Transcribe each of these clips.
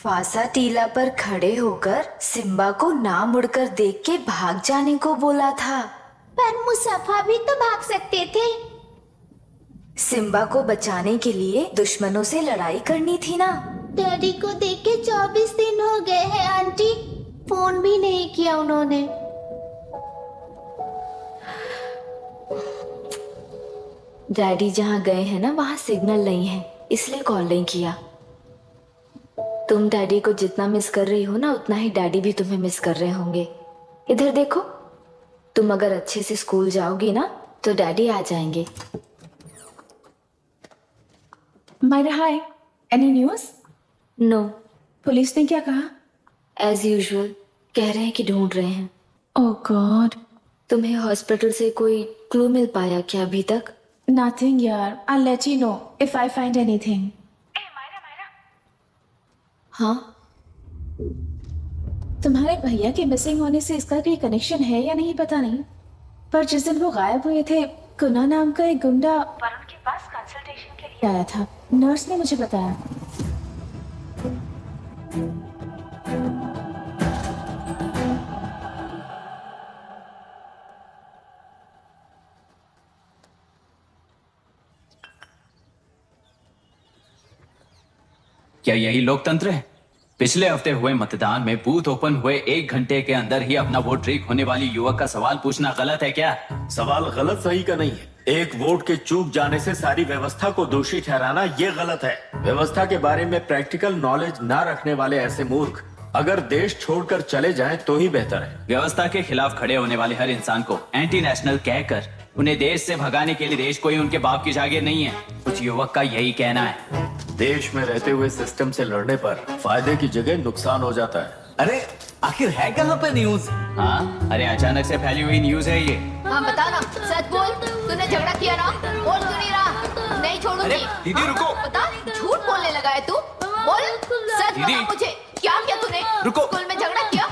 Fossa टीला पर खड़े होकर सिम्बा को ना मुड़कर देख के भाग जाने को बोला था। पर मुसफा भी तो भाग सकते थे। सिम्बा को बचाने के लिए दुश्मनों से लड़ाई करनी थी ना। डैडी को देख के 24 दिन हो गए हैं आंटी, फोन भी नहीं किया उन्होंने। डैडी जहाँ गए हैं ना वहाँ सिग्नल नहीं है, इसलिए कॉल नहीं किया। तुम डैडी को जितना मिस कर रही हो ना उतना ही डैडी भी तुम्हें मिस कर रहे होंगे। इधर देखो, तुम अगर अच्छे से स्कूल जाओगी ना तो डैडी आ जाएंगे। मायरा हाय, एनी न्यूज़? नो, पुलिस ने क्या कहा? एज यूजुअल कह रहे हैं कि ढूंढ रहे हैं। ओह गॉड, तुम्हें हॉस्पिटल से कोई क्लू मिल पाया क्या अभी तक? नथिंग यार, I let you know if I find anything. हाँ, तुम्हारे भैया के मिसिंग होने से इसका कोई कनेक्शन है या नहीं पता नहीं, पर जिस दिन वो गायब हुए थे कुना नाम का एक गुंडा वरुण के पास कंसल्टेशन के लिए आया था। नर्स ने मुझे बताया। क्या यही लोकतंत्र है? पिछले हफ्ते हुए मतदान में बूथ ओपन हुए 1 घंटे के अंदर ही अपना वोट रीक होने वाली युवक का सवाल पूछना गलत है क्या? सवाल गलत सही का नहीं है। एक वोट के चूक जाने से सारी व्यवस्था को दोषी ठहराना ये गलत है। व्यवस्था के बारे में प्रैक्टिकल नॉलेज ना रखने वाले ऐसे मूर्ख अगर देश छोड़कर चले जाएं तो ही बेहतर है। व्यवस्था के खिलाफ खड़े होने वाले हर इंसान को एंटी नेशनल कहकर उन्हें देश से भगाने के लिए देश कोई उनके बाप की जागीर नहीं है। कुछ युवक का यही कहना है। देश में रहते हुए सिस्टम से लड़ने पर फायदे की जगह नुकसान हो जाता है। अरे आखिर है कहाँ पे न्यूज? हाँ, अरे अचानक से फैली हुई न्यूज है ये। हाँ बता ना, सच बोल, तूने झगड़ा किया ना? बोल क्यों नहीं रहा? नहीं छोड़ूंगी। दीदी रुको। बता, झूठ बोलने लगा है तू? बोल, सच दीदी। बता मुझे, क्या किया तूने? रुको। स्कूल में झगड़ा किया?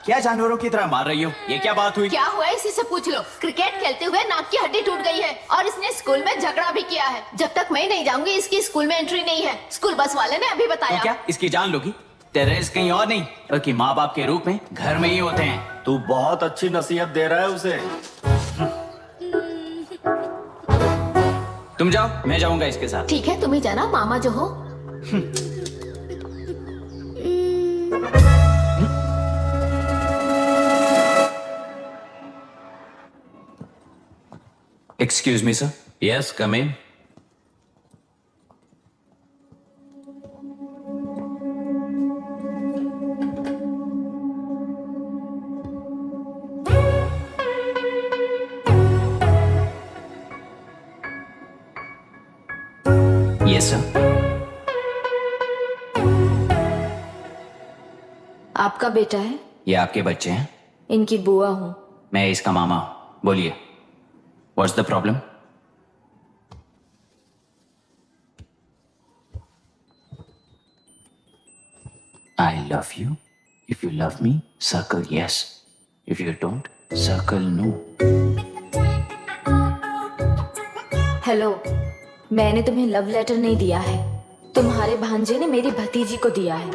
क्या जानवरों की तरह मार रही हो? ये क्या बात हुई? क्या हुआ है इसी से पूछ लो। क्रिकेट खेलते हुए नाक की हड्डी टूट गई है और इसने स्कूल में झगड़ा भी किया है। जब तक मैं नहीं जाऊंगी इसकी स्कूल में एंट्री नहीं है। स्कूल बस वाले ने अभी तो बताया। क्या इसकी जान लोगी? टेररिस्ट कहीं और नहीं बल्कि माँ बाप के रूप में घर में ही होते हैं। तू बहुत अच्छी नसीहत दे रहा है उसे। तुम जाओ, मैं जाऊंगा इसके साथ। ठीक है, तुम ही जाना, मामा जो हो। Excuse me sir. Yes come in. Yes sir. आपका बेटा है? ये आपके बच्चे हैं? इनकी बुआ हूँ। मैं इसका मामा हूं। बोलिए, what's the problem? I love you. If you love me circle yes, if you don't circle no. Hello, मैंने तुम्हें लव लेटर नहीं दिया है, तुम्हारे भांजे ने मेरी भतीजी को दिया है।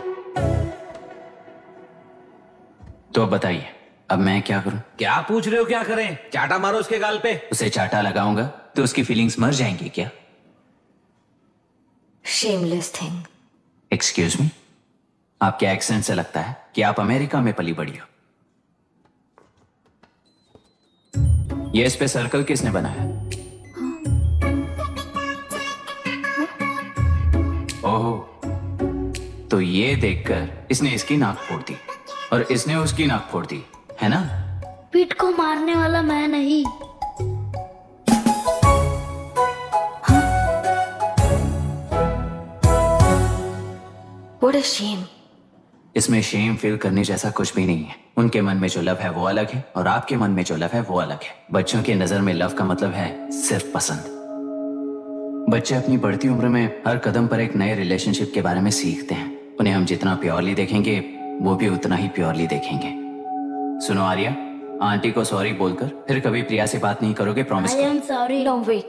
तो अब बताइए, अब मैं क्या करूं? क्या पूछ रहे हो? क्या करें? चाटा मारो उसके गाल पे। उसे चाटा लगाऊंगा तो उसकी फीलिंग्स मर जाएंगी क्या? Shameless thing. एक्सक्यूज मी, आपके एक्सेंट से लगता है कि आप अमेरिका में पली बड़ी हो। ये इस पे सर्कल किसने बनाया? ओह, तो ये देखकर इसने इसकी नाक फोड़ दी और इसने उसकी नाक फोड़ दी, है ना? पीठ को मारने वाला मैं नहीं। What a shame। इसमें शेम फील करने जैसा कुछ भी नहीं है। उनके मन में जो लव है वो अलग है और आपके मन में जो लव है वो अलग है। बच्चों की नजर में लव का मतलब है सिर्फ पसंद। बच्चे अपनी बढ़ती उम्र में हर कदम पर एक नए रिलेशनशिप के बारे में सीखते हैं। उन्हें हम जितना प्योरली देखेंगे वो भी उतना ही प्योरली देखेंगे। सुनो आर्या, आंटी को सॉरी बोलकर फिर कभी प्रिया से बात नहीं करोगे, प्रॉमिस करो। सॉरी। नो वेट,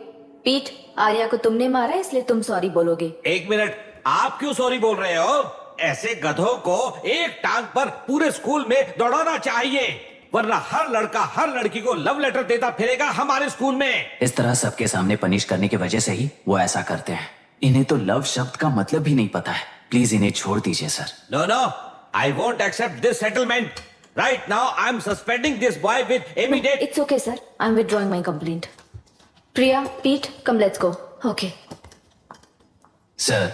पीट, आर्या को तुमने मारा इसलिए तुम सॉरी बोलोगे। एक मिनट, आप क्यों सॉरी बोल रहे हो? ऐसे गधों को एक टांग पर पूरे स्कूल में दौड़ाना चाहिए, वरना हर लड़का हर लड़की को लव लेटर देता फिरेगा हमारे स्कूल में। इस तरह सबके सामने पनिश करने की वजह से ही वो ऐसा करते हैं। इन्हें तो लव शब्द का मतलब भी नहीं पता है। प्लीज इन्हें छोड़ दीजिए sir. No no, I won't accept this settlement. Right now I am suspending this boy with immediate. It's okay sir, I am withdrawing my complaint. Priya, Pete, come let's go. Okay sir,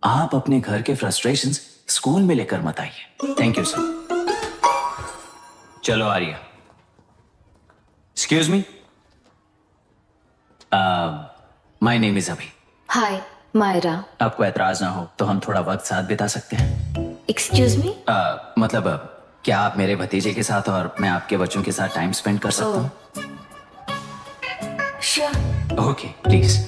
आप अपने घर के frustrations school में लेकर मत आइए। Thank you sir. चलो Arya. Excuse me, my name is Abhi. Hi Myra. आपको ऐतराज ना हो तो हम थोड़ा वक्त साथ बिता सकते हैं। Excuse me. मतलब क्या आप मेरे भतीजे के साथ और मैं आपके बच्चों के साथ टाइम स्पेंड कर सकता हूँ? Sure. Okay please.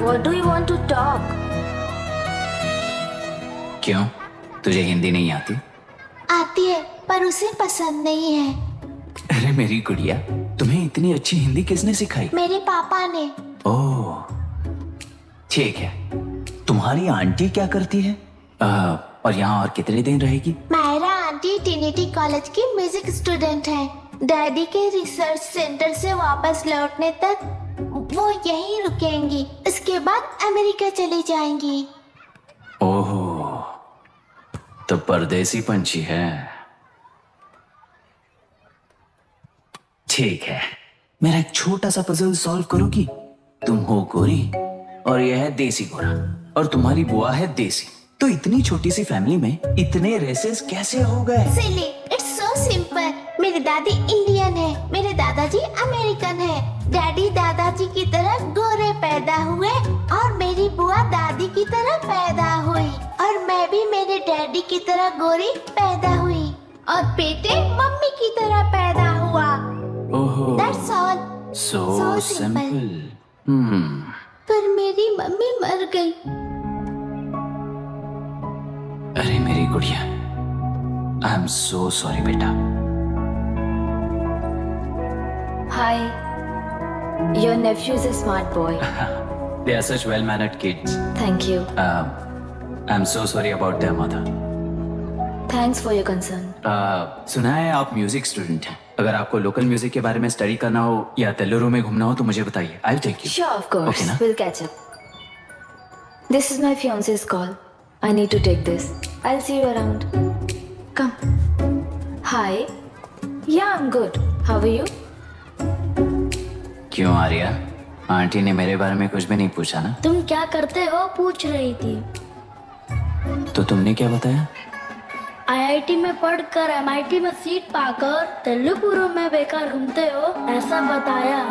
What do you want to talk? क्यों, तुझे हिंदी नहीं आती? आती है पर उसे पसंद नहीं है। अरे मेरी गुड़िया, तुम्हें इतनी अच्छी हिंदी किसने सिखाई? मेरे पापा ने। ओह ठीक है। तुम्हारी आंटी क्या करती है? और यहाँ और कितने दिन रहेगी? मायरा आंटी ट्रिनिटी कॉलेज की म्यूजिक स्टूडेंट है। डैडी के रिसर्च सेंटर से वापस लौटने तक वो यहीं रुकेंगी। इसके बाद अमेरिका चली जाएंगी। ओहो, तो परदेसी पंछी है। ठीक है, मेरा एक छोटा सा पजल सॉल्व करोगी? तुम हो गोरी और यह है देसी गोरा और तुम्हारी बुआ है देसी, तो इतनी छोटी सी फैमिली में इतने रेसेस कैसे हो गए? सिली, इट्स सो सिंपल। मेरी दादी इंडियन है, मेरे दादाजी अमेरिकन है। डैडी दादाजी की तरह गोरे पैदा हुए और मेरी बुआ दादी की तरह पैदा हुई और मैं भी मेरे डैडी की तरह गोरी पैदा हुई और बेटे मम्मी की तरह पैदा हुआ। ओहो, that's all. So so simple. पर मेरी मम्मी मर गई। अरे मेरी गुड़िया, आई एम सो सॉरी बेटा। Hi. Your nephew is a smart boy. They are such well-mannered kids. Thank you. I'm so sorry about their mother. Thanks for your concern. सुना है आप म्यूजिक स्टूडेंट हैं। अगर आपको लोकल म्यूजिक के बारे में स्टडी करना हो या तेलुरु में घूमना हो तो मुझे बताइए। I'll take you. Sure, of course. Okay, na? We'll catch up. This is my fiance's call. I need to take this. I'll see you around. Come. Hi. Yeah, I'm good. How are you? क्यों Arya, aunty ने मेरे बारे में कुछ भी नहीं पूछा ना? तुम क्या करते हो पूछ रही थी। तो तुमने क्या बताया? आईआईटी में पढ़कर एमआईटी में सीट पाकर तेलुगुरु में बेकार घूमते हो ऐसा बताया।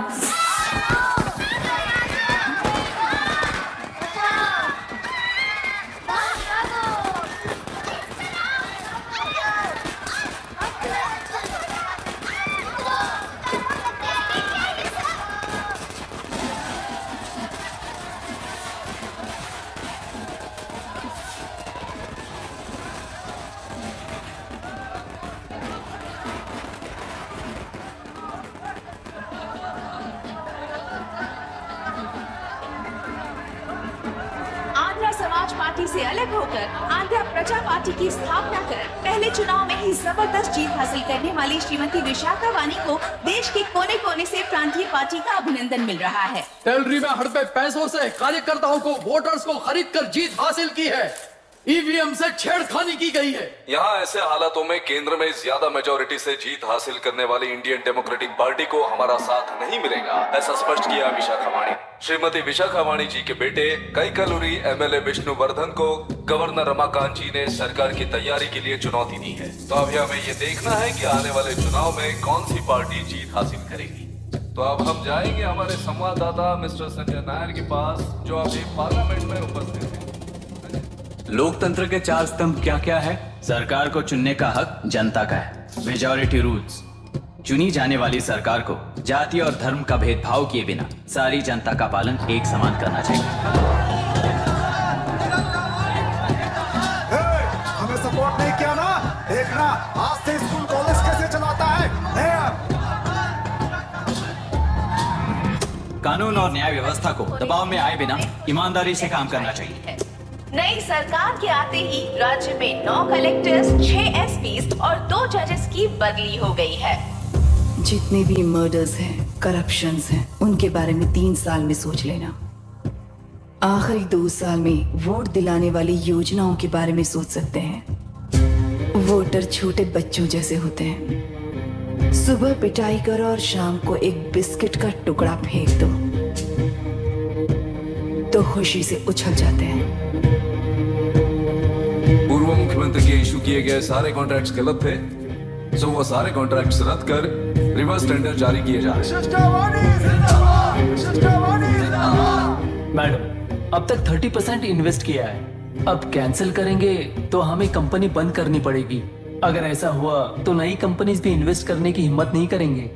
आंध्रा समाज पार्टी से अलग होकर आंध्रा प्रजा पार्टी की स्थापना कर पहले चुनाव में ही जबरदस्त जीत हासिल करने वाली श्रीमती विशाखा वानी को देश के कोने कोने से प्रांतीय पार्टी का अभिनंदन मिल रहा है। तेलरी में हड़पे पैसों से कार्यकर्ताओं को वोटर्स को खरीद कर जीत हासिल की है। ईवीएम से छेड़खानी की गई है। यहाँ ऐसे हालातों में केंद्र में ज्यादा मेजोरिटी से जीत हासिल करने वाली इंडियन डेमोक्रेटिक पार्टी को हमारा साथ नहीं मिलेगा, ऐसा स्पष्ट किया विशाखा वाणी। श्रीमती विशाखा वाणी जी के बेटे कैकलूरी एमएलए विष्णुवर्धन को गवर्नर रमाकांत जी ने सरकार की तैयारी के लिए चुनौती दी है। तो अभी हमें ये देखना है कि आने वाले चुनाव में कौन सी पार्टी जीत हासिल करेगी। तो अब हम जाएंगे हमारे संवाददाता मिस्टर संजय नायर के पास, जो अभी पार्लियामेंट में उपस्थित है। लोकतंत्र के चार स्तंभ क्या क्या है? सरकार को चुनने का हक जनता का है। Majority rules. चुनी जाने वाली सरकार को जाति और धर्म का भेदभाव किए बिना सारी जनता का पालन एक समान करना चाहिए। हमें सपोर्ट नहीं किया ना, देखना आज से स्कूल कॉलेज कैसे चलाता है। कानून और न्याय व्यवस्था को दबाव में आए बिना ईमानदारी से काम करना चाहिए। नई सरकार के आते ही राज्य में 9 कलेक्टर्स, 6 एसपीज और 2 जजेस की बदली हो गई है। जितने भी मर्डर्स हैं, करप्शंस हैं, उनके बारे में 3 साल में सोच लेना। आखिरी 2 साल में वोट दिलाने वाली योजनाओं के बारे में सोच सकते हैं। वोटर छोटे बच्चों जैसे होते हैं। सुबह पिटाई करो और शाम को एक बिस्किट का टुकड़ा फेंक दो तो खुशी से उछल जाते हैं। पूर्व मुख्यमंत्री के इशू किए गए सारे कॉन्ट्रैक्ट्स गलत थे, सो वो सारे कॉन्ट्रैक्ट्स रद्द कर रिवर्स टेंडर जारी किए जा रहे हैं। मैडम, अब तक 30% इन्वेस्ट किया है, अब कैंसिल करेंगे तो हमें कंपनी बंद करनी पड़ेगी। अगर ऐसा हुआ तो नई कंपनीज भी इन्वेस्ट करने की हिम्मत नहीं करेंगे।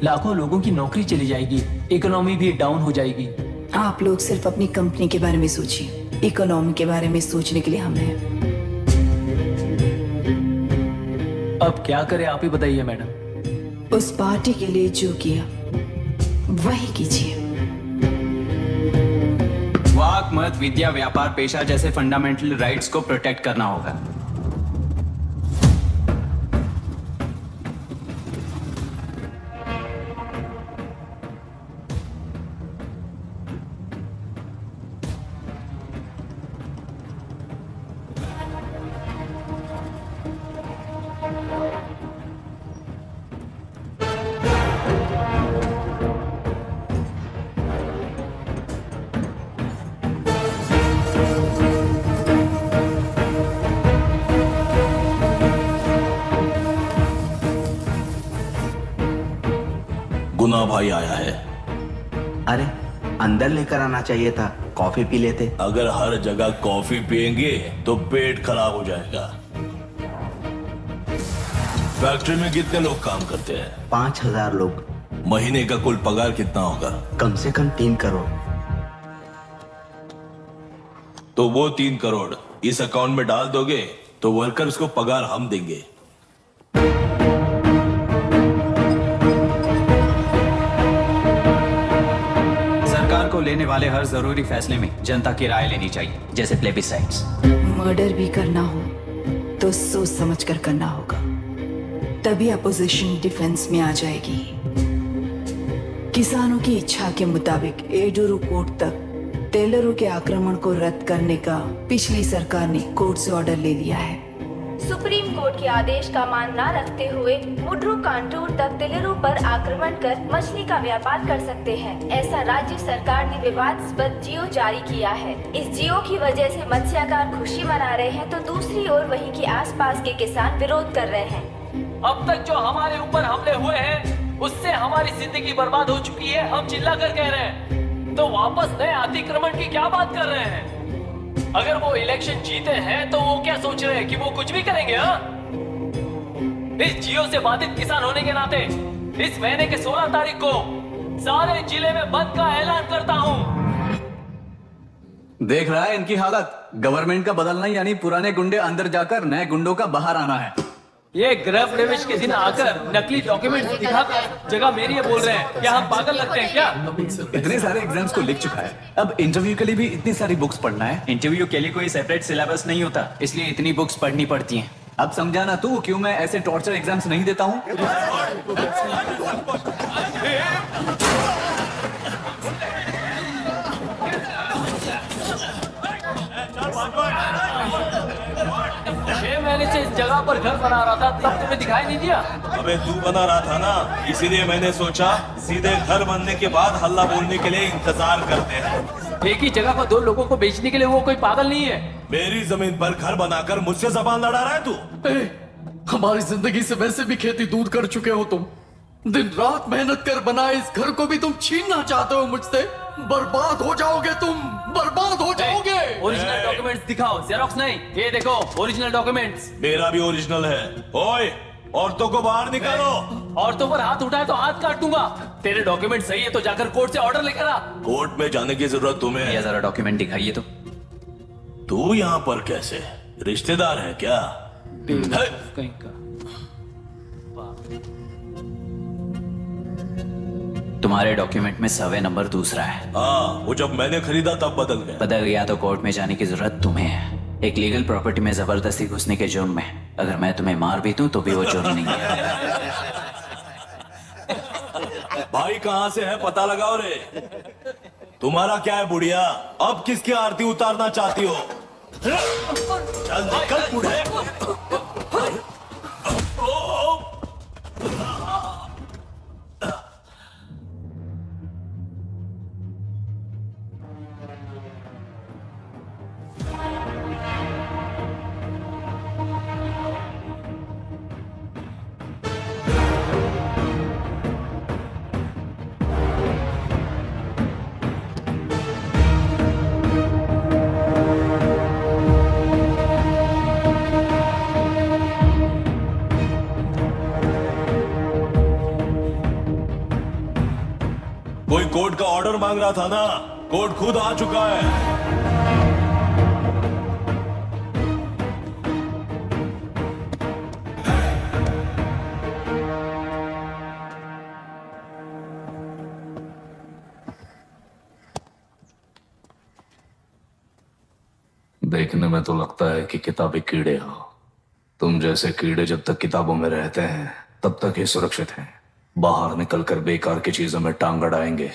लाखों लोगों की नौकरी चली जाएगी, इकोनॉमी भी डाउन हो जाएगी। आप लोग सिर्फ अपनी कंपनी के बारे में सोचिए, इकोनॉमी के बारे में सोचने के लिए हम हैं। अब क्या करें आप ही बताइए मैडम। उस पार्टी के लिए जो किया वही कीजिए। वाक, मत, विद्या, व्यापार, पेशा जैसे फंडामेंटल राइट्स को प्रोटेक्ट करना होगा। गुना भाई आया है। अरे अंदर लेकर आना चाहिए था, कॉफी पी लेते। अगर हर जगह कॉफी पिएंगे तो पेट खराब हो जाएगा। फैक्ट्री में कितने लोग काम करते हैं? 5000 लोग। महीने का कुल पगार कितना होगा? कम से कम 3 करोड़। तो वो 3 करोड़ इस अकाउंट में डाल दोगे तो वर्कर्स को पगार हम देंगे। को लेने वाले हर जरूरी फैसले में जनता की राय लेनी चाहिए, जैसे प्लेबिसाइट्स। मर्डर भी करना हो तो सोच समझ कर करना होगा, तभी अपोजिशन डिफेंस में आ जाएगी। किसानों की इच्छा के मुताबिक एडुरु कोर्ट तक टेलरों के आक्रमण को रद्द करने का पिछली सरकार ने कोर्ट से ऑर्डर ले लिया है। सुप्रीम कोर्ट के आदेश का मान न रखते हुए मुड्रू कांटूर तक टेलरों पर आक्रमण कर मछली का व्यापार कर सकते हैं। ऐसा राज्य सरकार ने विवादास्पद जियो जारी किया है। इस जियो की वजह से मत्स्यकार खुशी मना रहे हैं तो दूसरी ओर वहीं के आसपास के किसान विरोध कर रहे हैं। अब तक जो हमारे ऊपर हमले हुए हैं उससे हमारी जिंदगी बर्बाद हो चुकी है, हम चिल्ला कर कह रहे हैं, तो वापस नए अतिक्रमण की क्या बात कर रहे हैं? अगर वो इलेक्शन जीते हैं तो वो क्या सोच रहे हैं कि वो कुछ भी करेंगे? हाँ, इस जियो से बाधित किसान होने के नाते इस महीने के 16 तारीख को सारे जिले में बंद का ऐलान करता हूँ। देख रहा है इनकी हालत। गवर्नमेंट का बदलना यानी पुराने गुंडे अंदर जाकर नए गुंडों का बाहर आना है। ये गृह प्रवेश के दिन आकर नकली डॉक्यूमेंट दिखाकर जगह मेरी है बोल रहे हैं। क्या हम पागल लगते हैं क्या? इतने सारे एग्जाम्स को लिख चुका है, अब इंटरव्यू के लिए भी इतनी सारी बुक्स पढ़ना है। इंटरव्यू के लिए कोई सेपरेट सिलेबस नहीं होता, इसलिए इतनी बुक्स पढ़नी पड़ती हैं। अब समझाना तू क्यों मैं ऐसे टॉर्चर एग्जाम्स नहीं देता हूँ। मैंने से इस जगह पर घर बना रहा था तब तुम्हें दिखाई नहीं दिया? अबे तू बना रहा था ना, इसीलिए मैंने सोचा सीधे घर बनने के बाद हल्ला बोलने के लिए इंतजार करते हैं। एक ही जगह पर 2 लोगों को बेचने के लिए वो कोई पागल नहीं है। मेरी जमीन पर घर बनाकर मुझसे जबान लड़ा रहा है तू। हमारी जिंदगी से वैसे भी खेती दूर कर चुके हो तुम। दिन रात मेहनत कर बनाए इस घर को भी तुम छीनना चाहते हो मुझसे। बर्बाद हो जाओगे तुम, बर्बाद हो जाओगे। ओरिजिनल डॉक्यूमेंट्स दिखाओ, जेरोक्स नहीं। ये देखो ओरिजिनल डॉक्यूमेंट्स। मेरा भी ओरिजिनल है। ओए औरतों को बाहर निकालो। औरतों पर हाथ उठाए तो हाथ काट दूंगा। तेरे डॉक्यूमेंट सही है तो जाकर कोर्ट से ऑर्डर लेकर आ। कोर्ट में जाने की जरूरत तुम्हें है? ये जरा डॉक्यूमेंट दिखाइए तो। तू यहाँ पर कैसे? रिश्तेदार है क्या? है? कहीं का तुम्हारे डॉक्यूमेंट में सर्वे नंबर दूसरा है। हाँ, वो जब मैंने खरीदा तब बदल गया। बदल गया तो कोर्ट में जाने की जरूरत तुम्हें है। एक लीगल प्रॉपर्टी में जबरदस्ती घुसने के जुर्म में अगर मैं तुम्हें मार भी दूं तो भी वो जुर्म नहीं है। भाई कहाँ से है पता लगाओ रे। तुम्हारा क्या है बुढ़िया? अब किसकी आरती उतारना चाहती हो? चल निकल बूढ़े। कोई कोर्ट का ऑर्डर मांग रहा था ना? कोर्ट खुद आ चुका है। देखने में तो लगता है कि किताबें कीड़े हो। तुम जैसे कीड़े जब तक किताबों में रहते हैं तब तक ही सुरक्षित हैं। बाहर निकलकर बेकार की चीजों में टांग अड़ाएंगे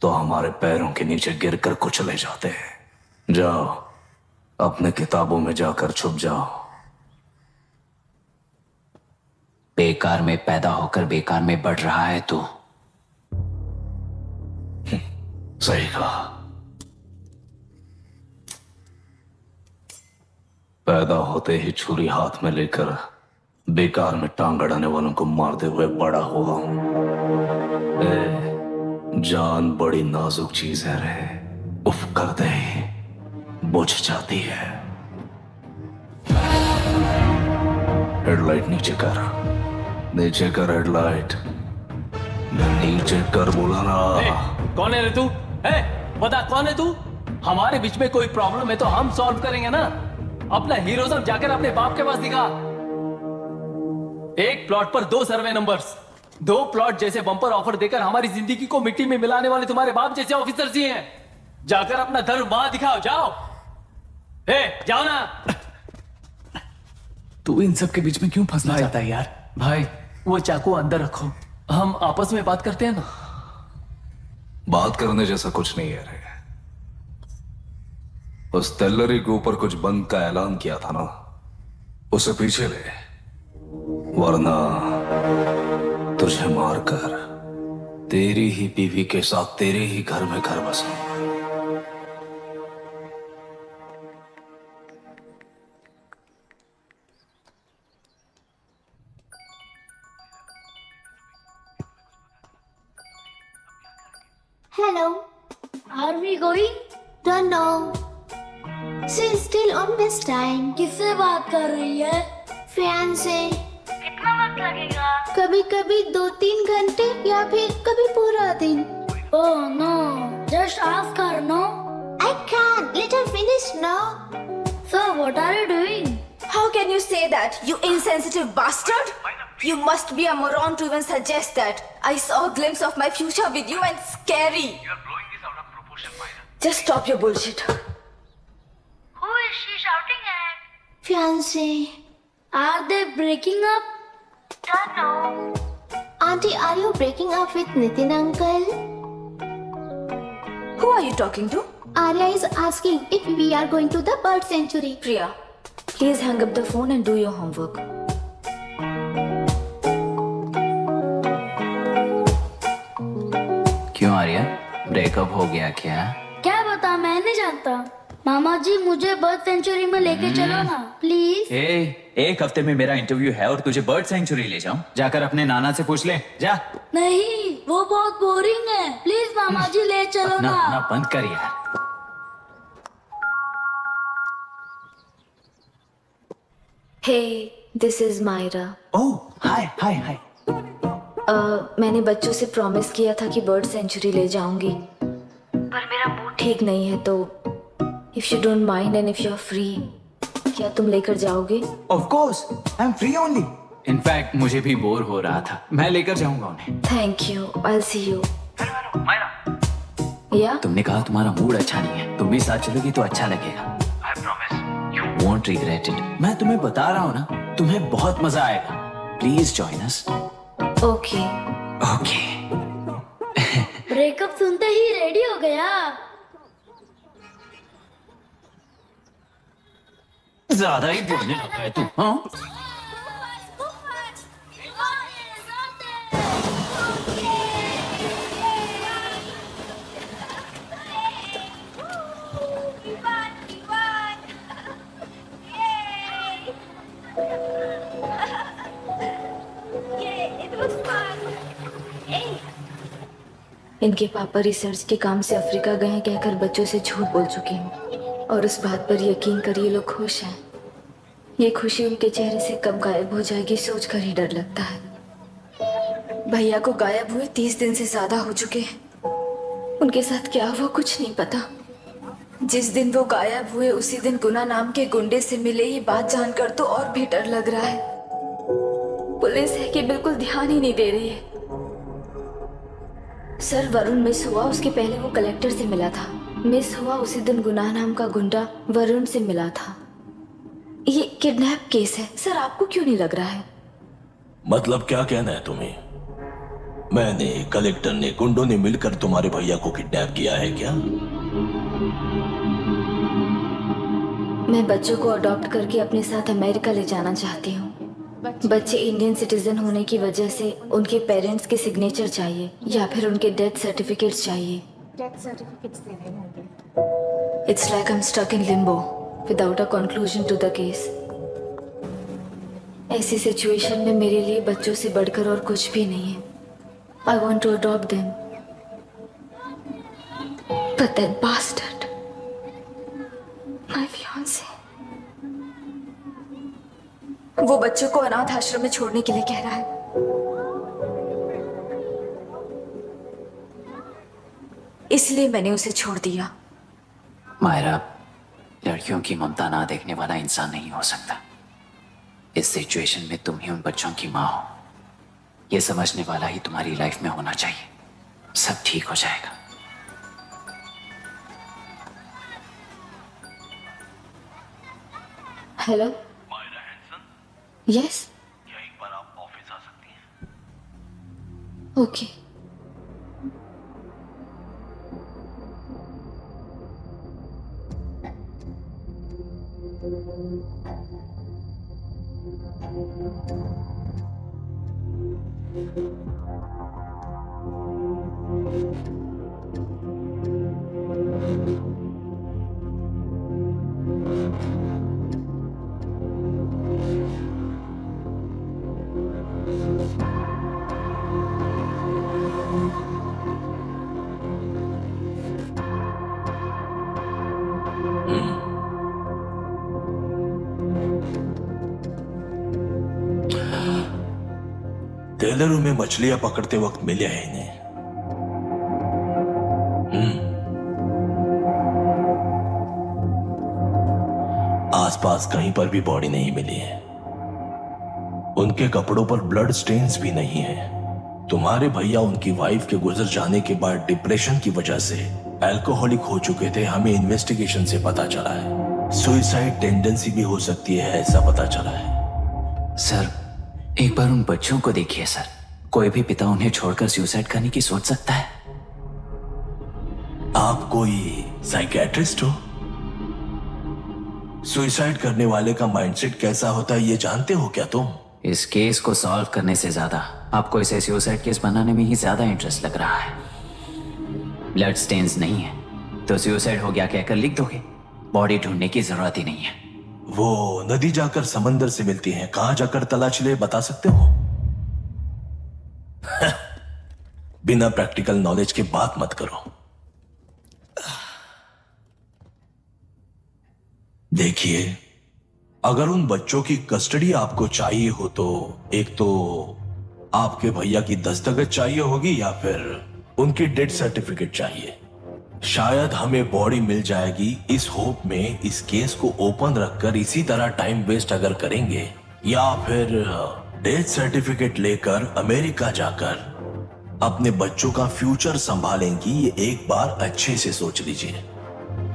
तो हमारे पैरों के नीचे गिरकर कुचले जाते हैं। जाओ, अपने किताबों में जाकर छुप जाओ। बेकार में पैदा होकर बेकार में बढ़ रहा है तू। सही कहा। पैदा होते ही छुरी हाथ में लेकर बेकार में टांग अड़ाने वालों को मारते हुए बड़ा हुआ हूं। जान बड़ी नाजुक चीज है रे, उफ कर दे बुझ जाती है। हेडलाइट नीचे कर, नीचे कर हेडलाइट, नीचे कर बोला ना। कौन है रे तू? बता कौन है तू? हमारे बीच में कोई प्रॉब्लम है तो हम सॉल्व करेंगे ना। अपना हीरोइज्म जाकर अपने बाप के पास दिखा। एक प्लॉट पर 2 सर्वे नंबर्स, 2 प्लॉट जैसे बम्पर ऑफर देकर हमारी जिंदगी को मिट्टी में मिलाने वाले तुम्हारे बाप जैसे ऑफिसर्स ही हैं। जाकर अपना धर्म वहां दिखाओ, जाओ। जाओ ना। तू इन सब के बीच में क्यों फंसना चाहता है यार? भाई वो चाकू अंदर रखो, हम आपस में बात करते हैं ना। बात करने जैसा कुछ नहीं है रे। उस तेलरी के ऊपर कुछ बंद का ऐलान किया था ना, उसे पीछे ले, वरना तुझे मारकर तेरी ही बीवी के साथ तेरे ही घर में घर बसाऊंगा। Hello. Are we going? Don't know. She's still on this time. किससे बात कर रही है? Fiancé. कितना वक्त लगेगा? कभी कभी 2-3 घंटे या फिर कभी पूरा दिन। Oh no, just ask her, no? I can't. Let her finish now. So what are you doing? How can you say that, you insensitive bastard? You must be a moron to even suggest that. I saw a glimpse of my future with you and it's scary. You are blowing this out of proportion, Myra. Just stop your bullshit. Who is she shouting at? Fiancé. Are they breaking up? Don't know. Auntie, are you breaking up with Nitin uncle? Who are you talking to? Arya is asking if we are going to the bird sanctuary. Priya, please hang up the phone and do your homework. क्यों Arya, breakup हो गया क्या? क्या बता, मैं नहीं जानता। मामा जी मुझे बर्ड सेंचुरी में लेके चलो ना प्लीज। एक हफ्ते में मेरा इंटरव्यू है और तुझे बर्ड सेंचुरी ले जाऊं? जाकर अपने नाना से पूछ ले, जा। नहीं, वो बहुत बोरिंग है, प्लीज मामा जी ले चलो ना। ना बंद कर यार। Hey, this is Myra. ओह हाय हाय हाय। मैंने बच्चों से प्रॉमिस किया था कि बर्ड सेंचुरी ले जाऊंगी, पर मेरा मूड ठीक नहीं है, तो if you don't mind and if you are free, क्या तुम लेकर जाओगे? Of course I am free only. In fact मुझे भी बोर हो रहा था, मैं लेकर जाऊंगा उन्हें। Thank you, I will see you. या तुमने कहा तुम्हारा मूड अच्छा नहीं है, तुम भी साथ चलोगी तो अच्छा लगेगा। I promise you won't regret it. मैं तुम्हें बता रहा हूँ ना, तुम्हें बहुत मजा आएगा। Please join us. Okay okay. Breakup सुनते ही रेडी हो गया। ज्यादा ही बोलने लगा है तू। हाँ इनके पापा रिसर्च के काम से अफ्रीका गए हैं कहकर बच्चों से झूठ बोल चुकी हूँ, और उस बात पर यकीन कर ये लोग खुश हैं। ये खुशी उनके चेहरे से कब गायब हो जाएगी सोचकर ही डर लगता है। भैया को गायब हुए 30 दिन से ज्यादा हो चुके हैं। उनके साथ क्या हुआ कुछ नहीं पता। जिस दिन वो गायब हुए उसी दिन गुना नाम के गुंडे से मिले, ये बात जानकर तो और भी डर लग रहा है। पुलिस है कि बिल्कुल ध्यान ही नहीं दे रही है। सर वरुण मिस हुआ, उसके पहले वो कलेक्टर से मिला था। मिस हुआ उसी दिन गुनाह नाम का गुंडा वरुण से मिला था। ये किडनैप केस है सर, आपको क्यों नहीं लग रहा है? मतलब क्या कहना है तुम्हें? मैंने, कलेक्टर ने, गुंडों ने मिलकर तुम्हारे भैया को किडनैप किया है क्या? मैं बच्चों को अडॉप्ट करके अपने साथ अमेरिका ले जाना चाहती हूँ। बच्चे इंडियन सिटीजन होने की वजह से उनके पेरेंट्स के सिग्नेचर चाहिए या फिर उनके डेथ सर्टिफिकेट्स चाहिए। It's like I am stuck in limbo without a conclusion to the case. ऐसी सिचुएशन में मेरे लिए बच्चों से बढ़कर और कुछ भी नहीं है। I want to adopt them, but that bastard, my fiance, वो बच्चों को अनाथ आश्रम में छोड़ने के लिए कह रहा है। इसलिए मैंने उसे छोड़ दिया। मायरा, लड़कियों की ममता ना देखने वाला इंसान नहीं हो सकता। इस सिचुएशन में तुम ही उन बच्चों की माँ हो, ये समझने वाला ही तुम्हारी लाइफ में होना चाहिए। सब ठीक हो जाएगा। हेलो, यस, क्या एक बार आप ऑफिस आ सकती हैं? ओके। टेलरों में मछलियां पकड़ते वक्त मिले हैं इन्हें। आसपास कहीं पर भी बॉडी नहीं मिली है। उनके कपड़ों पर ब्लड स्टेन्स भी नहीं है। तुम्हारे भैया उनकी वाइफ के गुजर जाने के बाद डिप्रेशन की वजह से अल्कोहलिक हो चुके थे। हमें इन्वेस्टिगेशन से पता चला है सुइसाइड टेंडेंसी भी हो सकती है, ऐसा पता चला है। सर, एक बार उन बच्चों को देखिए सर। कोई भी पिता उन्हें छोड़कर सुसाइड करने की सोच सकता है? आप कोई साइकियाट्रिस्ट हो? सुइसाइड करने वाले का माइंडसेट कैसा होता है ये जानते हो क्या तुम? इस केस को सॉल्व करने से ज्यादा आपको इसे सुसाइड केस बनाने में ही ज्यादा इंटरेस्ट लग रहा है। ब्लड स्टेन्स नहीं है तो सुसाइड हो गया कहकर लिख दोगे। बॉडी ढूंढने की जरूरत ही नहीं है। वो नदी जाकर समंदर से मिलती हैं, कहां जाकर तलाश ले बता सकते हो? बिना प्रैक्टिकल नॉलेज के बात मत करो। देखिए, अगर उन बच्चों की कस्टडी आपको चाहिए हो तो एक तो आपके भैया की दस्तखत चाहिए होगी या फिर उनकी डेथ सर्टिफिकेट चाहिए। शायद हमें बॉडी मिल जाएगी इस होप में इस केस को ओपन रखकर इसी तरह टाइम वेस्ट अगर करेंगे, या फिर डेथ सर्टिफिकेट लेकर अमेरिका जाकर अपने बच्चों का फ्यूचर संभालेंगी, ये एक बार अच्छे से सोच लीजिए।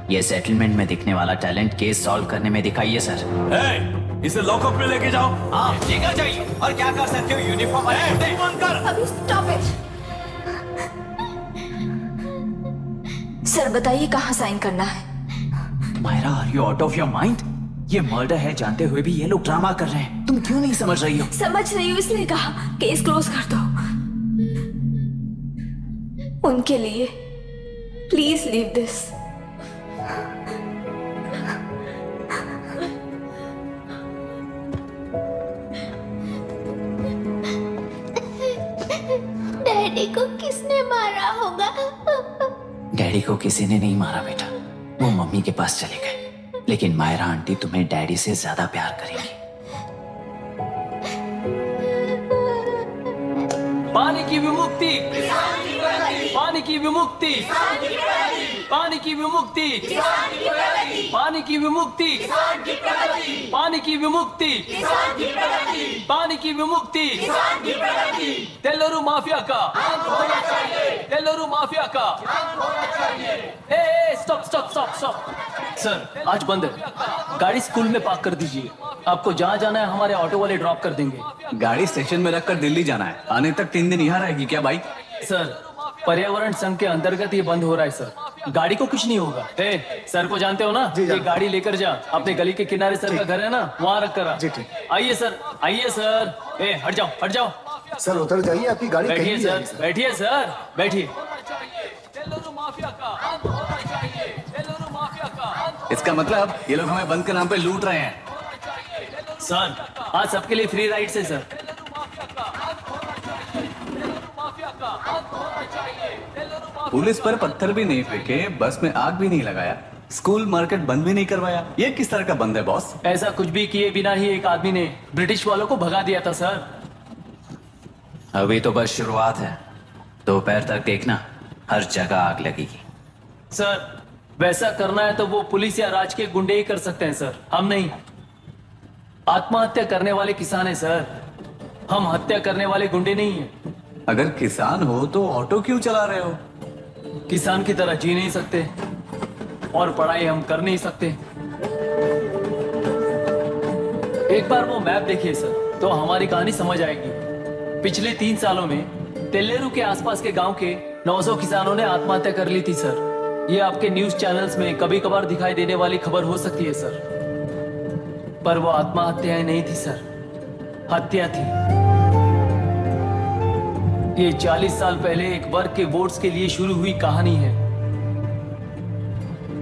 ये सेटलमेंट में दिखने वाला टैलेंट केस सॉल्व करने में दिखाइए सर। इसे लॉकअप में लेके जाओ। हाँ लेकर जाइए। और क्या कर सकते हो, यूनिफॉर्म अभी स्टॉप इट। सर बताइए कहाँ साइन करना है? Myra, are you out of your mind? ये मर्डर है जानते हुए भी ये लोग ड्रामा कर रहे हैं। तुम क्यों नहीं समझ रही हो? समझ रही हूँ इसलिए कहा केस क्लोज कर दो। उनके लिए प्लीज लीव दिस। डैडी को किसने मारा होगा? डैडी को किसी ने नहीं मारा बेटा, वो मम्मी के पास चले गए। लेकिन मायरा आंटी तुम्हें डैडी से ज्यादा प्यार करेंगी। पानी की विमुक्ति, पानी की विमुक्ति, पानी की विमुक्ति, पानी की विमुक्ति, पानी की विमुक्ति, पानी की विमुक्ति, तेलुरु माफिया का, तेलुरु माफिया का। Stop stop stop stop. Sir आज बंद है, गाड़ी स्कूल में पार्क कर दीजिए। आपको जहाँ जाना है हमारे ऑटो वाले ड्रॉप कर देंगे। गाड़ी स्टेशन में रखकर दिल्ली जाना है, आने तक 3 दिन यहाँ रहेगी क्या बाइक? सर पर्यावरण संघ के अंतर्गत ये बंद हो रहा है सर, गाड़ी को कुछ नहीं होगा। सर को जानते हो ना, ये गाड़ी लेकर जा, अपने गली के किनारे सर का घर है ना, वहाँ रख कर आ। आइए सर, आइए सर। हट जाओ हट जाओ। सर उतर जाइए, आपकी गाड़ी बैठिए कहीं भी सर, जाएगी, बैठिए सर, बैठिए। इसका मतलब ये लोग हमें बंद के नाम पे लूट रहे हैं। सर आज सबके लिए फ्री राइड से सर। पुलिस पर पत्थर भी नहीं फेंके, बस में आग भी नहीं लगाया, स्कूल मार्केट बंद भी नहीं करवाया। ये किस तरह का बंद है बॉस? ऐसा कुछ भी किए बिना ही एक आदमी ने ब्रिटिश वालों को भगा दिया था सर। अभी तो बस शुरुआत है, दोपहर तक देखना हर जगह आग लगेगी। सर वैसा करना है तो वो पुलिस या राज के गुंडे ही कर सकते हैं सर, हम नहीं। आत्महत्या करने वाले किसान है सर, हम हत्या करने वाले गुंडे नहीं हैं। अगर किसान हो तो ऑटो क्यों चला रहे हो? किसान की तरह जी नहीं सकते और पढ़ाई हम कर नहीं सकते। एक बार वो मैप देखिए सर तो हमारी कहानी समझ आएगी। पिछले 3 सालों में तेलेरू के आसपास के गांव के 900 किसानों ने आत्महत्या कर ली थी सर। ये आपके न्यूज चैनल्स में कभी कभार दिखाई देने वाली खबर हो सकती है सर, पर वो आत्महत्याएं नहीं थी सर, हत्या थी। ये 40 साल पहले एक वर्ग के वोट्स के लिए शुरू हुई कहानी है।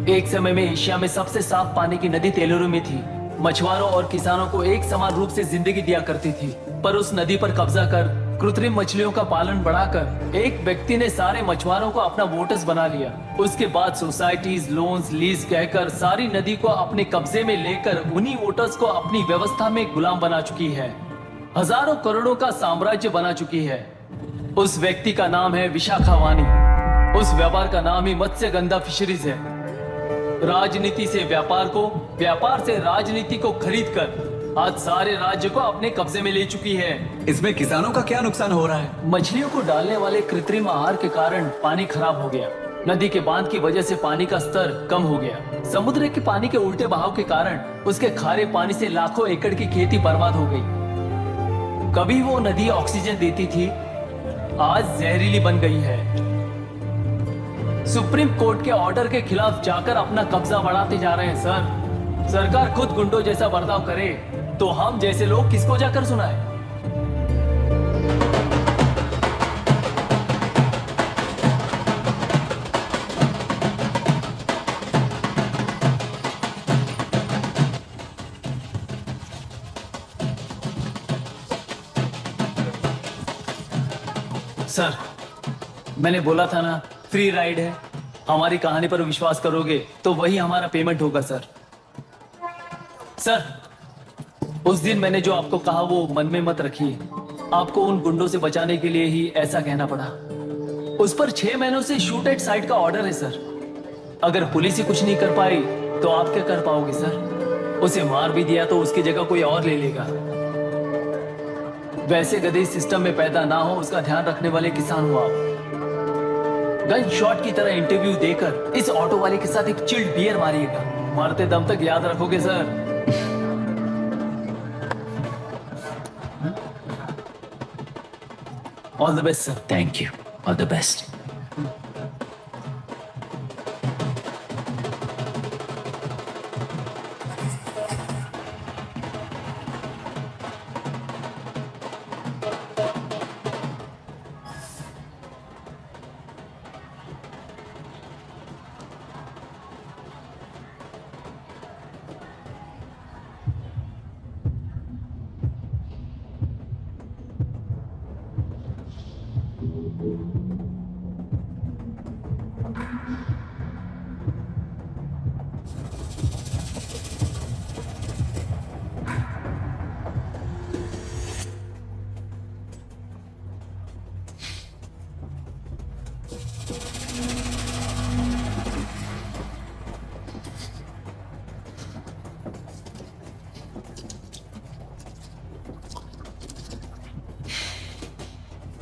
एक समय में एशिया में सबसे साफ पानी की नदी तेलुरु में थी। मछुआरों और किसानों को एक समान रूप से जिंदगी दिया करती थी, पर उस नदी पर कब्जा कर कृत्रिम मछलियों का पालन बढ़ाकर एक व्यक्ति ने सारे मछुआरों को अपना वोटर्स बना लिया। उसके बाद सोसाइटीज, लोन्स, लीज कहकर सारी नदी को अपने कब्जे में लेकर उन्हीं वोटर्स को अपनी व्यवस्था में गुलाम बना चुकी है। हजारों करोड़ों का साम्राज्य बना चुकी है। उस व्यक्ति का नाम है विशाखा वानी। उस व्यापार का नाम ही मत्स्यगंधा फिशरीज है। राजनीति से व्यापार को, व्यापार से राजनीति को खरीद कर आज सारे राज्य को अपने कब्जे में ले चुकी है। इसमें किसानों का क्या नुकसान हो रहा है? मछलियों को डालने वाले कृत्रिम आहार के कारण पानी खराब हो गया। नदी के बांध की वजह से पानी का स्तर कम हो गया। समुद्र के पानी के उल्टे बहाव के कारण उसके खारे पानी से लाखों एकड़ की खेती बर्बाद हो गई। कभी वो नदी ऑक्सीजन देती थी, आज जहरीली बन गई है। सुप्रीम कोर्ट के ऑर्डर के खिलाफ जाकर अपना कब्जा बढ़ाते जा रहे हैं सर। सरकार खुद गुंडों जैसा बर्ताव करे तो हम जैसे लोग किसको जाकर सुनाए? सर मैंने बोला था ना, फ्री राइड है। हमारी कहानी पर विश्वास करोगे तो वही हमारा पेमेंट होगा सर। सर उस दिन मैंने जो आपको कहा वो मन में मत रखिए। आपको उन गुंडों से बचाने के लिए ही ऐसा कहना पड़ा। उस पर 6 महीनों से शूट एट साइट का ऑर्डर है सर। अगर पुलिस ही कुछ नहीं कर पाई तो आप क्या कर पाओगे सर? उसे मार भी दिया तो उसकी जगह कोई और ले लेगा। वैसे गधे सिस्टम में पैदा ना हो उसका ध्यान रखने वाले किसान हो आप। गन शॉट की तरह इंटरव्यू देकर इस ऑटो वाले के साथ एक चिल्ड बियर मारिएगा। मारते दम तक याद रखोगे sir. All the best sir. Thank you, all the best.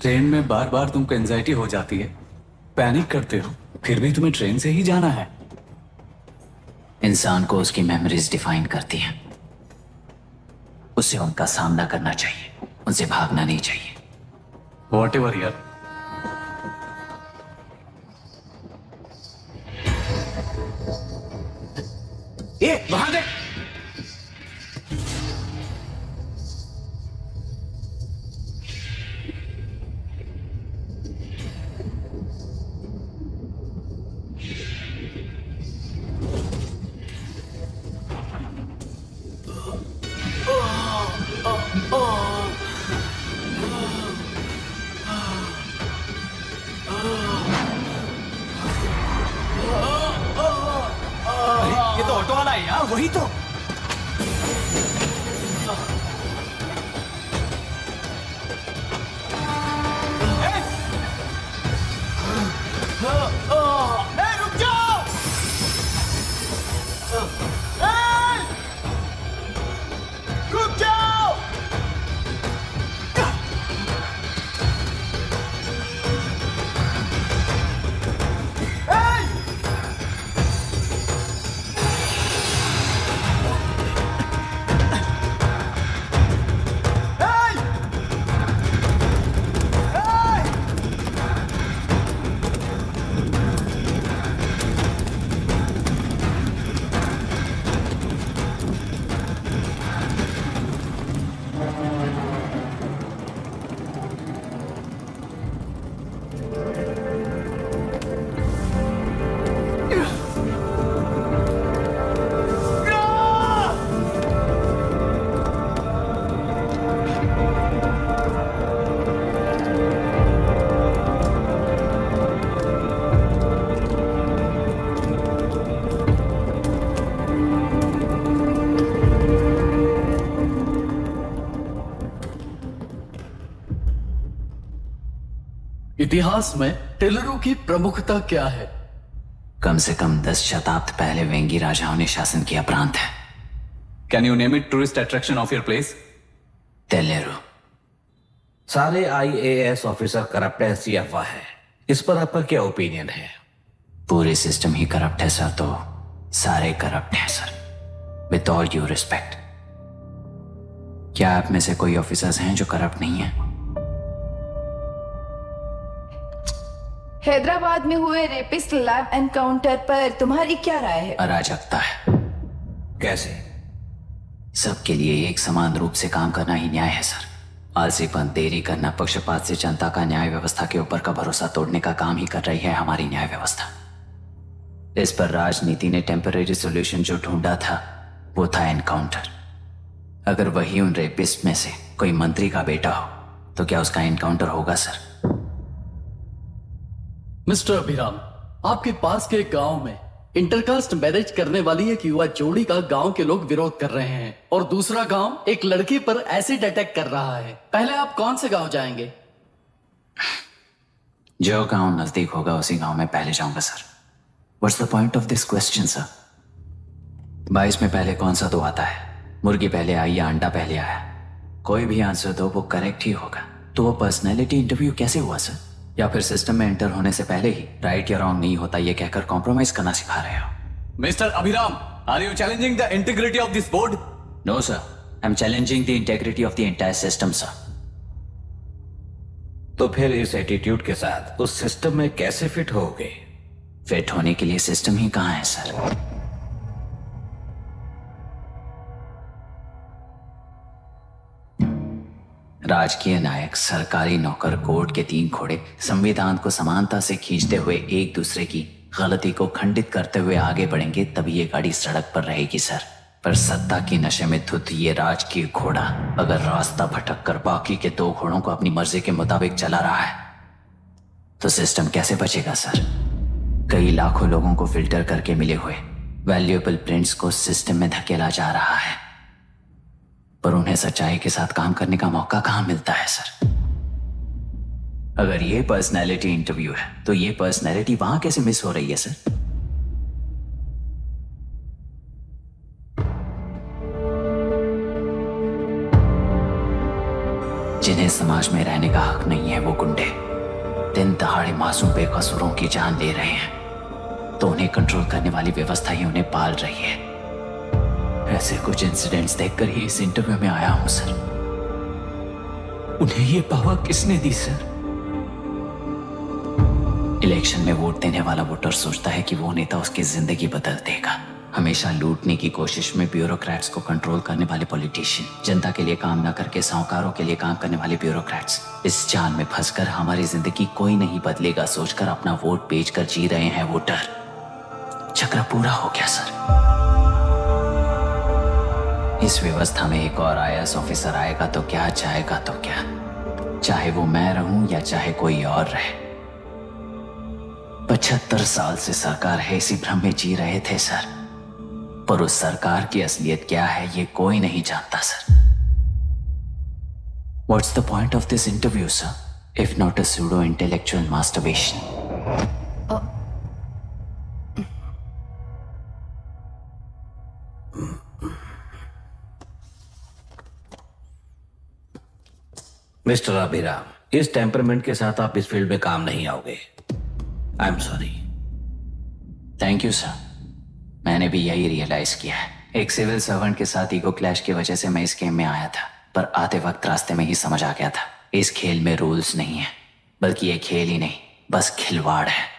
Train में बार बार तुमको एंजाइटी हो जाती है, पैनिक करते हो, फिर भी तुम्हें ट्रेन से ही जाना है। इंसान को उसकी मेमोरीज डिफाइन करती हैं। उसे उनका सामना करना चाहिए, उनसे भागना नहीं चाहिए। वॉटेवर यार। वहां देख। ये तो ऑटो वाला है यार। वही तो। रुक जाओ। रुक जाओ। इतिहास में टेलरों की प्रमुखता क्या है? कम से कम 10 शताब्द पहले वेंगी राजाओं ने शासन किया प्रांत है। Can you name it tourist attraction of your place? टेलेरो। सारे IAS ऑफिसर करप्ट है, ऐसी अफवाह है। इस पर आपका क्या ओपिनियन है? पूरे सिस्टम ही करप्ट है सर, तो सारे करप्ट हैं sir. With all due respect, क्या आप में से कोई ऑफिसर्स हैं जो करप्ट नहीं है? हैदराबाद में हुए रेपिस्ट लैब एनकाउंटर पर तुम्हारी क्या राय है? अराजकता है। कैसे? सबके लिए एक समान रूप से काम करना ही न्याय है सर। आलसीपन, देरी करना, पक्षपात से जनता का न्याय व्यवस्था के ऊपर का भरोसा तोड़ने का काम ही कर रही है हमारी न्याय व्यवस्था। इस पर राजनीति ने टेम्पररी सॉल्यूशन जो ढूंढा था वो था एनकाउंटर। अगर वही उन रेपिस्ट में से कोई मंत्री का बेटा हो तो क्या उसका एनकाउंटर होगा सर? मिस्टर अभिराम, आपके पास के गांव में इंटरकास्ट मैरिज करने वाली एक युवा जोड़ी का गांव के लोग विरोध कर रहे हैं और दूसरा गांव एक लड़की पर एसिड अटैक कर रहा है। पहले आप कौन से गांव जाएंगे? जो गांव नजदीक होगा उसी गांव में पहले जाऊंगा sir. What's the point of this question sir? 22 में पहले कौन सा दो आता है? मुर्गी पहले आई या अंडा पहले आया? कोई भी आंसर दो वो करेक्ट ही होगा। तो वो पर्सनैलिटी इंटरव्यू कैसे हुआ सर? या फिर सिस्टम में एंटर होने से पहले ही राइट या रॉन्ग नहीं होता ये कहकर कॉम्प्रोमाइज करना सिखा रहे हो? Mister Abhiram, are you challenging the integrity of this board? No sir, I am challenging the integrity of the entire system sir. तो फिर इस एटीट्यूड के साथ उस सिस्टम में कैसे फिट होगे? फिट होने के लिए सिस्टम ही कहां है सर? राजकीय नायक, सरकारी नौकर, कोर्ट के 3 घोड़े संविधान को समानता से खींचते हुए एक दूसरे की गलती को खंडित करते हुए आगे बढ़ेंगे तभी ये गाड़ी सड़क पर रहेगी सर। पर सत्ता की नशे में धुत ये राजकीय घोड़ा अगर रास्ता भटक कर बाकी के 2 घोड़ों को अपनी मर्जी के मुताबिक चला रहा है तो सिस्टम कैसे बचेगा सर? कई लाखों लोगों को फिल्टर करके मिले हुए वैल्यूएबल प्रिंट्स को सिस्टम में धकेला जा रहा है, पर उन्हें सच्चाई के साथ काम करने का मौका कहां मिलता है सर? अगर ये पर्सनैलिटी इंटरव्यू है तो ये पर्सनैलिटी वहां कैसे मिस हो रही है सर? जिन्हें समाज में रहने का हक नहीं है वो गुंडे दिन दहाड़े मासूम बेकसूरों की जान ले रहे हैं, तो उन्हें कंट्रोल करने वाली व्यवस्था ही उन्हें पाल रही है। ऐसे कुछ इंसिडेंट्स देखकर ही इस इंटरव्यू में आया हूं सर। उन्हें ये पावर किसने दी सर? इलेक्शन में वोट देने वाला वोटर सोचता है कि वो नेता उसकी जिंदगी बदल देगा। हमेशा लूटने की कोशिश में ब्यूरोक्रेट्स को कंट्रोल करने वाले पॉलिटिशियन, जनता के लिए काम ना करके साहूकारों के लिए काम करने वाले ब्यूरोक्रेट्स इस जाल में फंसकर हमारी जिंदगी कोई नहीं बदलेगा सोचकर अपना वोट बेचकर जी रहे हैं वोटर। चक्र पूरा हो गया सर। इस व्यवस्था में एक और IAS ऑफिसर आएगा तो क्या, जाएगा तो क्या, चाहे वो मैं रहूं या चाहे कोई और रहे। 75 साल से सरकार है इसी भ्रम में जी रहे थे सर, पर उस सरकार की असलियत क्या है ये कोई नहीं जानता sir. What's the point of this interview, sir, if not a pseudo-intellectual masturbation? Mister Abhiram, इस टेम्परमेंट के साथ आप इस फील्ड में काम नहीं आओगे। आई am sorry. Thank you sir. मैंने भी यही रियलाइज किया है। एक सिविल सर्वेंट के साथ ईगो क्लैश की वजह से मैं इस गेम में आया था, पर आते वक्त रास्ते में ही समझ आ गया था इस खेल में रूल्स नहीं है, बल्कि ये खेल ही नहीं बस खिलवाड़ है।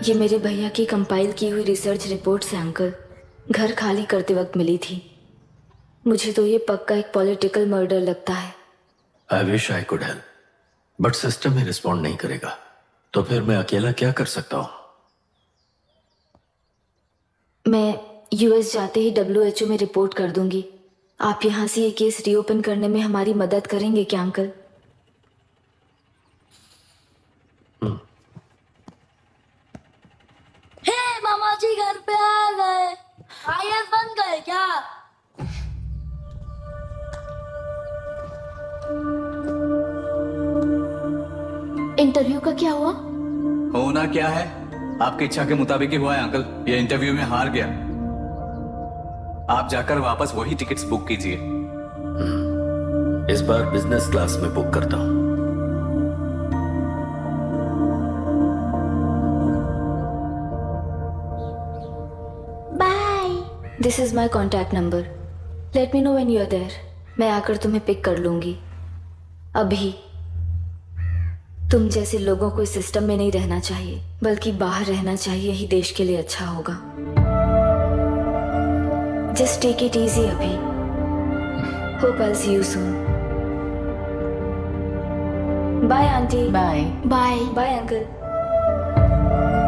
ये मेरे भैया की कंपाइल की हुई रिसर्च रिपोर्ट से अंकल, घर खाली करते वक्त मिली थी। मुझे तो ये पक्का एक पॉलिटिकल मर्डर लगता है। I wish I could help, but system he respond नहीं करेगा, तो फिर मैं अकेला क्या कर सकता हूँ? मैं US जाते ही WHO में रिपोर्ट कर दूंगी। आप यहाँ से ये केस रीओपन करने में हमारी मदद करेंगे क्या अंकल? हे मामा जी घर पे आ गए। IAS बन गए क्या? इंटरव्यू का क्या हुआ? होना क्या है, आपकी इच्छा के मुताबिक ही हुआ है अंकल। ये इंटरव्यू में हार गया। आप जाकर वापस वही टिकट्स बुक कीजिए। इस बार बिजनेस क्लास में बुक करता हूँ। This is my contact number. Let me know when you are there. मैं आकर तुम्हें पिक कर लूंगी। अभी तुम जैसे लोगों को इस सिस्टम में नहीं रहना चाहिए, बल्कि बाहर रहना चाहिए ही देश के लिए अच्छा होगा। जस्ट टेक इट इजी अभी। Hope I see you soon. Bye aunty. Bye bye bye uncle.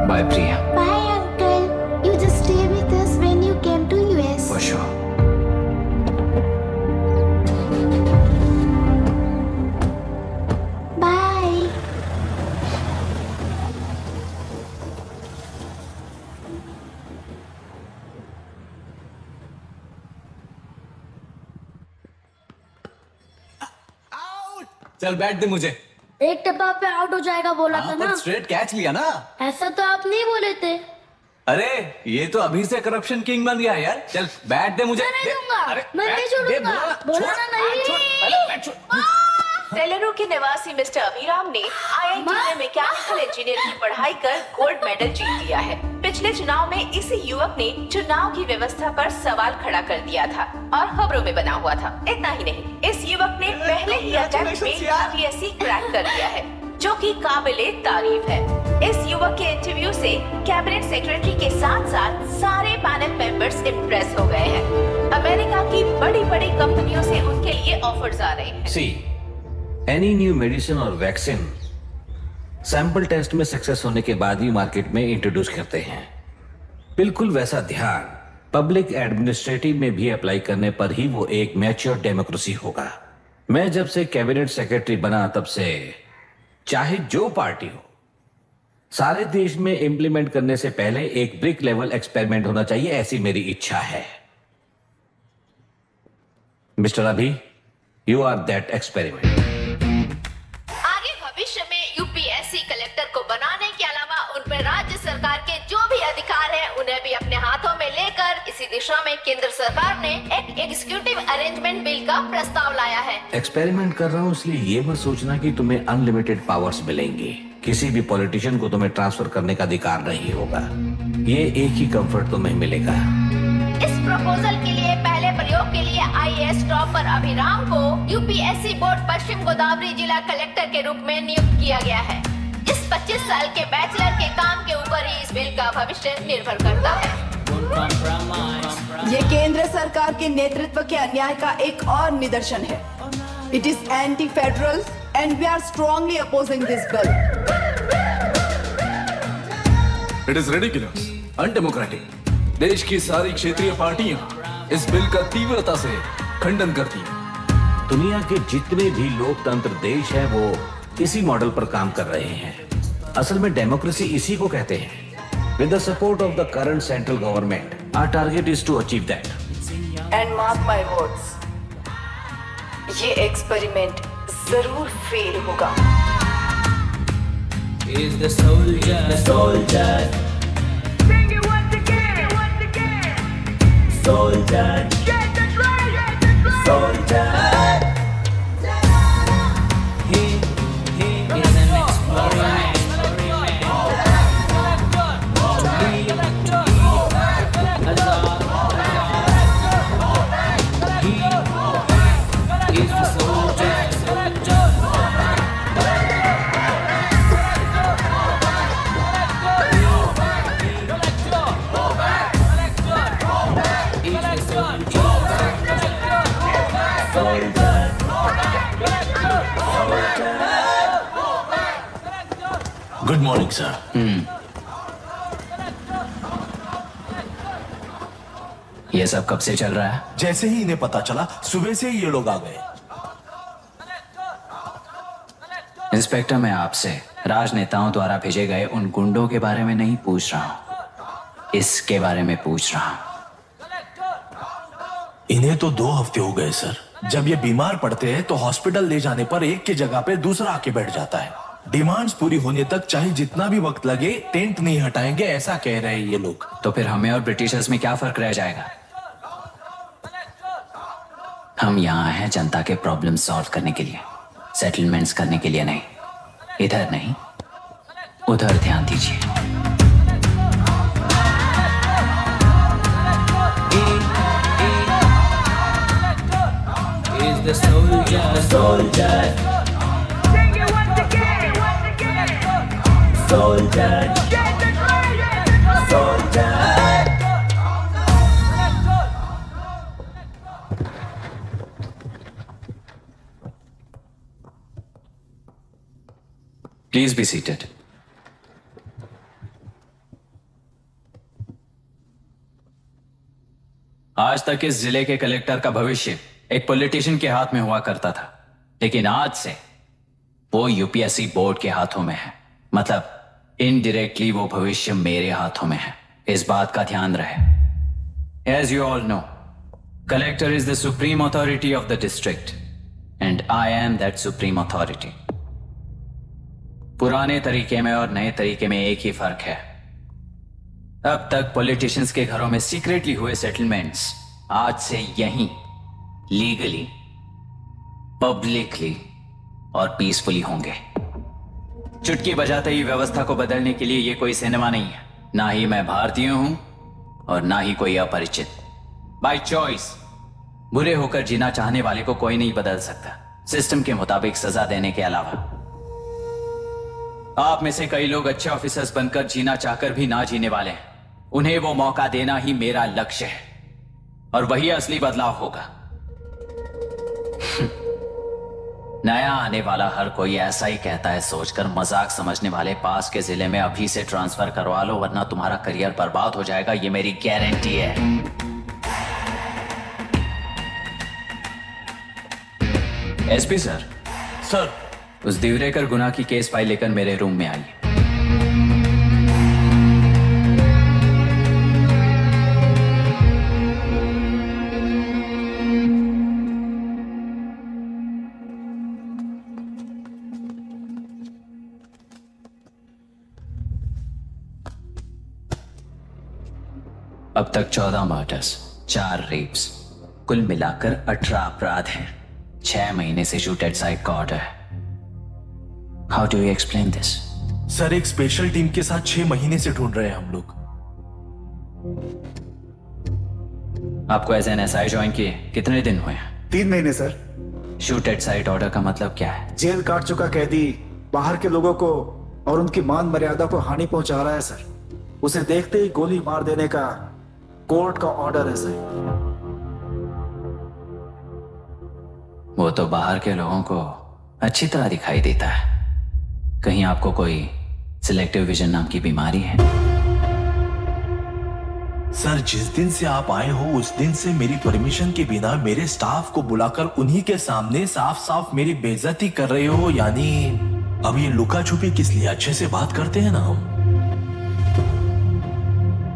Bye Priya. Bye uncle, you just stay with us when you came to US. For sure. Bye. चल बैठ दे मुझे। एक टप्पा पे out हो जाएगा बोला था ना। स्ट्रेट कैच लिया ना। ऐसा तो आप नहीं बोले थे। अरे ये तो अभी से करप्शन किंग बन गया है यार। चल बैठ दे मुझे। मैं नहीं दूंगा। अरे मैं नहीं दे, छोड़ूंगा। बोला ना नहीं। सेलेरू के निवासी मिस्टर अभिराम ने IIT में मैकेनिकल इंजीनियरिंग की पढ़ाई कर गोल्ड मेडल जीत लिया है। पिछले चुनाव में इसी युवक ने चुनाव की व्यवस्था पर सवाल खड़ा कर दिया था और खबरों में बना हुआ था। इतना ही नहीं, इस युवक ने पहले ही अटेम्प्ट में UPSC क्रैक कर लिया है, जो कि काबिले तारीफ है। इस युवक के इंटरव्यू से कैबिनेट सेक्रेटरी के साथ साथ सारे पैनल मेंबर्स इम्प्रेस हो गए हैं। अमेरिका की बड़ी बड़ी कंपनियों से उनके लिए ऑफर्स आ रहे हैं। सी एनी न्यू मेडिसिन और वैक्सीन सैंपल टेस्ट में सक्सेस होने के बाद ही मार्केट में इंट्रोड्यूस करते हैं। बिल्कुल वैसा ध्यान पब्लिक एडमिनिस्ट्रेटिव में भी अप्लाई करने पर ही वो एक मैच्योर डेमोक्रेसी होगा। मैं जब से कैबिनेट सेक्रेटरी बना तब से चाहे जो पार्टी हो, सारे देश में इंप्लीमेंट करने से पहले एक ब्रिक लेवल एक्सपेरिमेंट होना चाहिए, ऐसी मेरी इच्छा है। मिस्टर अभी, यू आर दैट एक्सपेरिमेंट। आगे भविष्य में यूपीएससी कलेक्टर को बनाने के अलावा उन पर राज्य सरकार के जो भी अधिकार हैं उन्हें भी अपने हाथों में लेकर इसी दिशा में केंद्र सरकार ने एक एग्जीक्यूटिव अरेंजमेंट बिल का प्रस्ताव लाया है। एक्सपेरिमेंट कर रहा हूं, इसलिए ये मत सोचना कि तुम्हें अनलिमिटेड पावर्स मिलेंगे। किसी भी पॉलिटिशियन को तुम्हें ट्रांसफर करने का अधिकार नहीं होगा। ये एक ही कंफर्ट तुम्हें मिलेगा। इस प्रपोजल के लिए पहले प्रयोग के लिए IAS टॉपर अभिराम को यूपीएससी बोर्ड पश्चिम गोदावरी जिला कलेक्टर के रूप में नियुक्त किया गया है। इस 25 साल के बैचलर के काम के ऊपर ही इस बिल का भविष्य निर्भर करता है। ये केंद्र सरकार के नेतृत्व के अन्याय का एक और निदर्शन है। It is anti federal and we are strongly opposing this bill. It is ridiculous, undemocratic. देश की सारी क्षेत्रीय पार्टियां इस बिल का तीव्रता से खंडन करती हैं। दुनिया के जितने भी लोकतंत्र देश हैं वो इसी मॉडल पर काम कर रहे हैं। असल में डेमोक्रेसी इसी को कहते हैं। With the support of the current central government, our target is to achieve that. And mark my words, ये एक्सपेरिमेंट जरूर फेल होगा। Is the soldier. Sing it once again. Soldier. Get the flag. Soldier. He is an experiment. He is the soldier. Good morning sir. ये सब कब से चल रहा है? जैसे ही इन्हें पता चला, सुबह से ही ये लोग आ गए। इंस्पेक्टर, मैं आपसे राजनेताओं द्वारा भेजे गए उन गुंडों के बारे में नहीं पूछ रहा हूं, इसके बारे में पूछ रहा हूं। इन्हें तो 2 हफ्ते हो गए सर। जब ये बीमार पड़ते हैं तो हॉस्पिटल ले जाने पर एक की जगह पे दूसरा आके बैठ जाता है। डिमांड्स पूरी होने तक चाहे जितना भी वक्त लगे टेंट नहीं हटाएंगे, ऐसा कह रहे हैं ये लोग। तो फिर हमें और ब्रिटिशर्स में क्या फर्क रह जाएगा? हम यहाँ हैं जनता के प्रॉब्लम सॉल्व करने के लिए, सेटलमेंट्स करने के लिए नहीं। इधर नहीं, उधर ध्यान दीजिए। Is the soldier. Sing it once again. soldier, soldier. Please be seated. आज तक इस जिले के कलेक्टर का भविष्य एक पॉलिटिशियन के हाथ में हुआ करता था, लेकिन आज से वो यूपीएससी बोर्ड के हाथों में है। मतलब इनडायरेक्टली वो भविष्य मेरे हाथों में है। इस बात का ध्यान रहे। As you all know, collector is the supreme authority of the district and I am that supreme authority. पुराने तरीके में और नए तरीके में एक ही फर्क है। अब तक पॉलिटिशियंस के घरों में सीक्रेटली हुए सेटलमेंट्स आज से यहीं लीगली, पब्लिकली और पीसफुली होंगे। चुटकी बजाते ही व्यवस्था को बदलने के लिए ये कोई सिनेमा नहीं है। ना ही मैं भारतीय हूं और ना ही कोई अपरिचित। बाय चॉइस बुरे होकर जीना चाहने वाले को कोई नहीं बदल सकता, सिस्टम के मुताबिक सजा देने के अलावा। आप में से कई लोग अच्छे ऑफिसर्स बनकर जीना चाहकर भी ना जीने वाले हैं। उन्हें वो मौका देना ही मेरा लक्ष्य है और वही असली बदलाव होगा। नया आने वाला हर कोई ऐसा ही कहता है सोचकर मजाक समझने वाले पास के जिले में अभी से ट्रांसफर करवा लो, वरना तुम्हारा करियर बर्बाद हो जाएगा। ये मेरी गारंटी है। SP sir. सर। उस दिवरेकर गुना की केस फाइल लेकर मेरे रूम में आइए। अब तक 14 मर्डर्स, 4 रेप्स, कुल मिलाकर 18 अपराध हैं। 6 महीने से शूट एट साइट का ऑर्डर है। How do you explain this? Sir, एक स्पेशल टीम के साथ 6 महीने से ढूंढ रहे हैं हम लोग। आपको एज एन एसआई ज्वाइन किए कितने दिन हुए हैं? 3 महीने sir. Shoot at site order का मतलब क्या है? जेल काट चुका कैदी बाहर के लोगों को और उनकी मान मर्यादा को हानि पहुंचा रहा है सर। उसे देखते ही गोली मार देने का कोर्ट का ऑर्डर है सर। वो तो बाहर के लोगों को अच्छी तरह दिखाई देता है। कहीं आपको कोई सिलेक्टिव विजन नाम की बीमारी है? सर, जिस दिन से आप आए हो उस दिन से मेरी परमिशन के बिना मेरे स्टाफ को बुलाकर उन्हीं के सामने साफ साफ मेरी बेइज्जती कर रहे हो। यानी अब ये लुका छुपी किस लिए? अच्छे से बात करते हैं ना हम।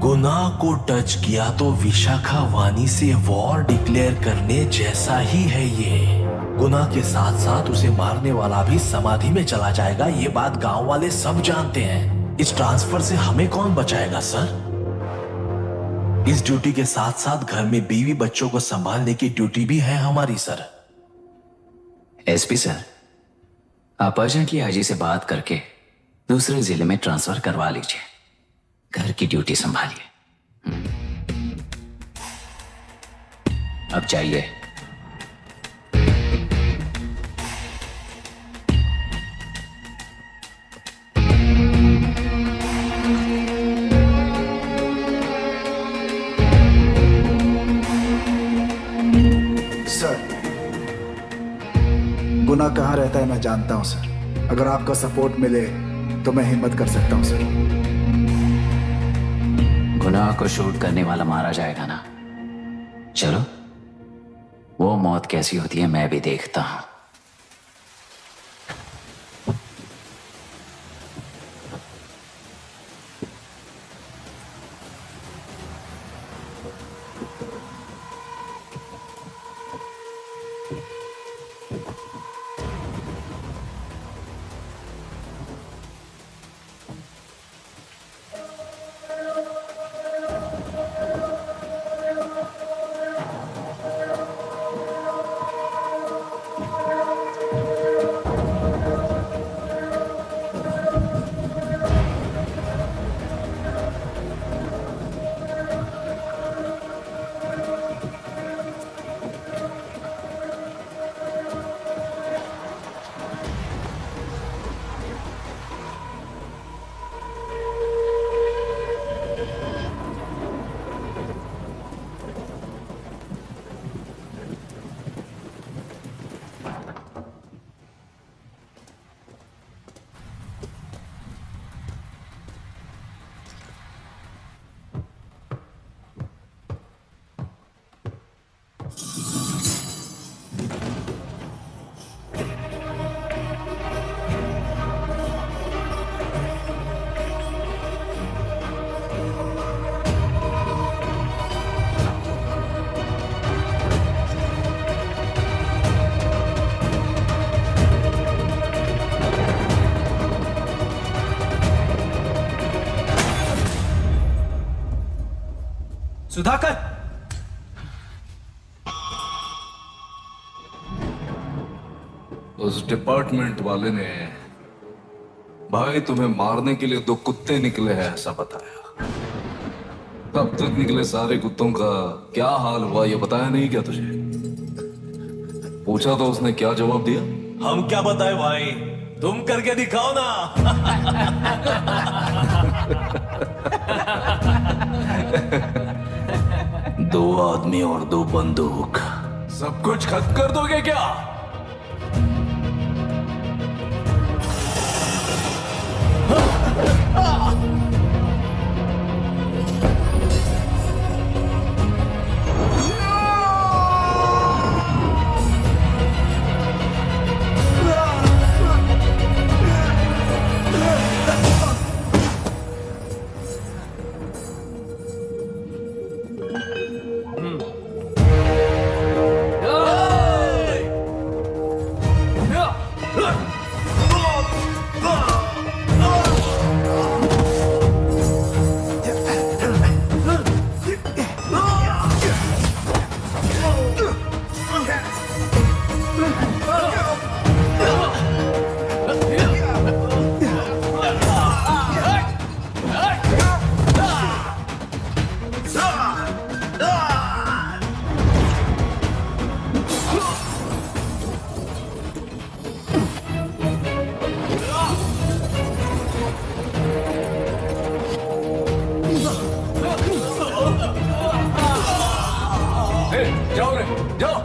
गुनाह को टच किया तो विशाखा वानी से वॉर डिक्लेयर करने जैसा ही है ये। गुनाह के साथ साथ उसे मारने वाला भी समाधि में चला जाएगा। ये बात गांव वाले सब जानते हैं। इस ट्रांसफर से हमें कौन बचाएगा सर? इस ड्यूटी के साथ साथ घर में बीवी बच्चों को संभालने की ड्यूटी भी है हमारी सर। एसपी सर, आप अर्जेंटली आईजी से बात करके दूसरे जिले में ट्रांसफर करवा लीजिए। घर की ड्यूटी संभालिए। अब जाइए। सर, गुना कहाँ रहता है मैं जानता हूं सर। अगर आपका सपोर्ट मिले तो मैं हिम्मत कर सकता हूं सर। गुनाह को शूट करने वाला मारा जाएगा ना? चलो, वो मौत कैसी होती है मैं भी देखता हूं। सुधाकर, उस डिपार्टमेंट वाले ने भाई तुम्हें मारने के लिए 2 कुत्ते निकले हैं ऐसा बताया। कब तक निकले सारे कुत्तों का क्या हाल हुआ ये बताया नहीं क्या तुझे? पूछा तो उसने क्या जवाब दिया? हम क्या बताए भाई, तुम करके दिखाओ ना। दो आदमी और 2 बंदूक, सब कुछ खत्म कर दोगे क्या? जाओ रे, जाओ।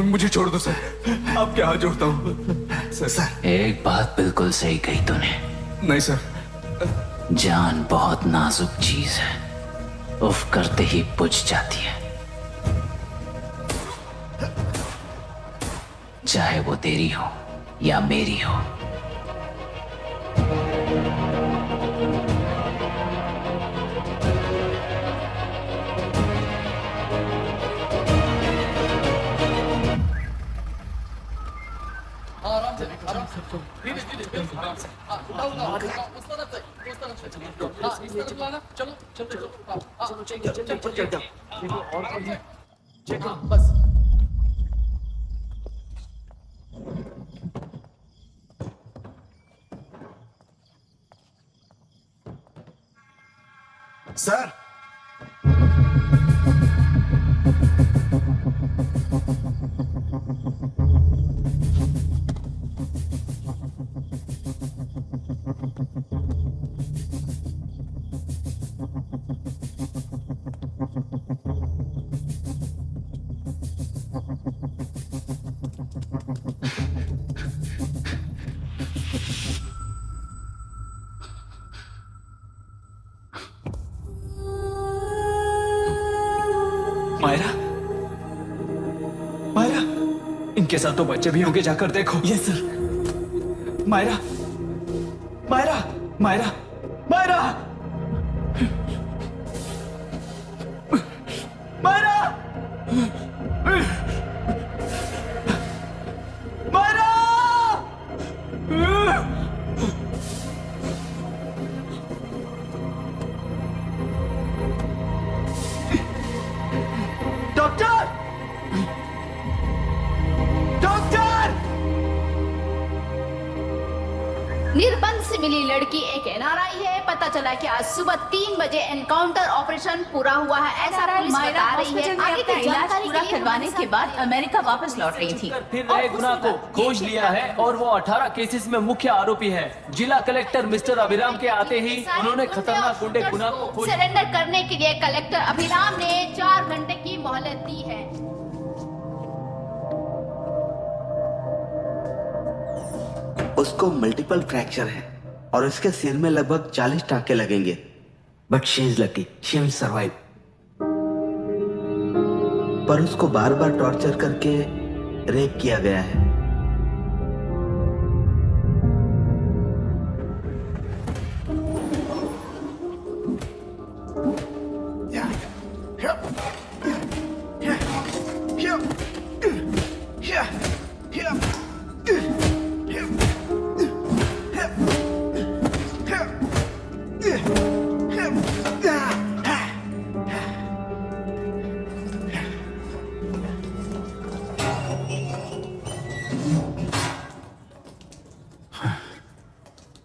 मुझे छोड़ दो सर, आपके हाथ जोड़ता हूँ सर। एक बात बिल्कुल सही कही तूने। नहीं सर। जान बहुत नाजुक चीज है, उफ करते ही बुझ जाती है, चाहे वो तेरी हो या मेरी हो। धीरे धीरे आराम से। उस तरफ से, उस तरफ से। हाँ, इस तरफ लाना। चलो चलो चलो। चलो और चेक बस। सर साथ तो बच्चे भी होंगे, जाकर देखो। Yes sir. Myra, Myra, Myra, Myra, Myra, Myra, doctor, doctor. निर्बंध से मिली लड़की एक एनआरआई है। पता चला कि आज सुबह 3 बजे एनकाउंटर ऑपरेशन पूरा हुआ है, ऐसा पुलिस मायरा बता रही है। हॉस्पिटल में आगे अपना की इलाज जानकारी पूरा के लिए करवाने हमारे के बाद अमेरिका वापस लौट रही थी। फिर रहे गुनाह को खोज लिया है और वो 18 केसेस में मुख्य आरोपी है। जिला कलेक्टर मिस्टर अभिराम के आते ही उन्होंने खतरनाक गुंडे गुनाह को खोज सरेंडर करने के लिए कलेक्टर अभिराम ने 4 घंटे की मोहलत दी है। उसको मल्टीपल फ्रैक्चर है और उसके सिर में लगभग 40 टांके लगेंगे, but she is lucky, she will survive. पर उसको बार बार टॉर्चर करके रेप किया गया है।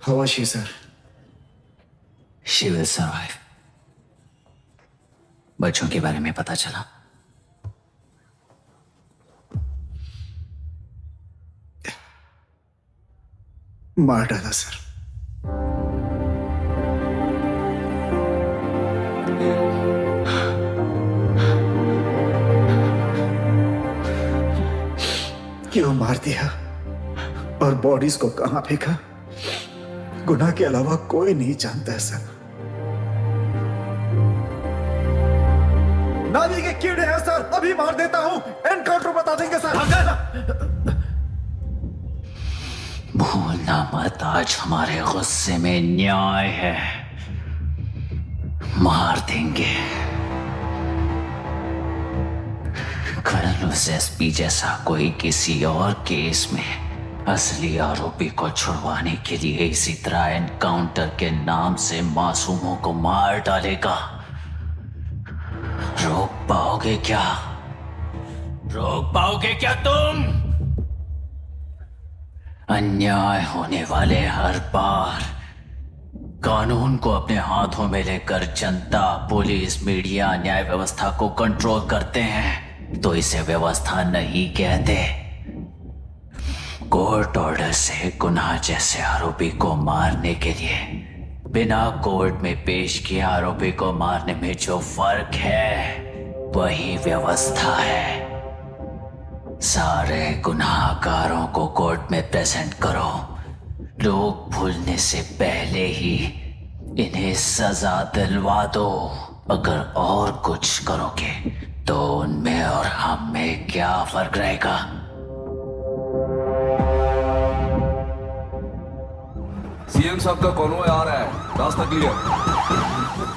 How was she, sir? She will survive. बच्चों के बारे में पता चला? मार डाला सर। क्यों मार दिया और बॉडीज को कहां फेंका, गुनाह के अलावा कोई नहीं जानता है सर। नाली के कीड़े हैं सर, अभी मार देता हूं, एनकाउंटर बता देंगे सर। भूलना मत, आज हमारे गुस्से में न्याय है, मार देंगे। कल उस एसपी जैसा कोई किसी और केस में असली आरोपी को छुड़वाने के लिए इसी तरह एनकाउंटर के नाम से मासूमों को मार डालेगा। रोक पाओगे क्या? रोक पाओगे क्या तुम? अन्याय होने वाले हर बार कानून को अपने हाथों में लेकर जनता, पुलिस, मीडिया, न्याय व्यवस्था को कंट्रोल करते हैं, तो इसे व्यवस्था नहीं कहते। कोर्ट ऑर्डर से गुनाह जैसे आरोपी को मारने के लिए बिना कोर्ट में पेश किए आरोपी को मारने में जो फर्क है वही व्यवस्था है। सारे गुनाहगारों को कोर्ट में प्रेजेंट करो, लोग भूलने से पहले ही इन्हें सजा दिलवा दो। अगर और कुछ करोगे तो उनमें और हम में क्या फर्क रहेगा? सीएम साहब का कॉन्वॉय आ रहा है, रास्ता क्लियर।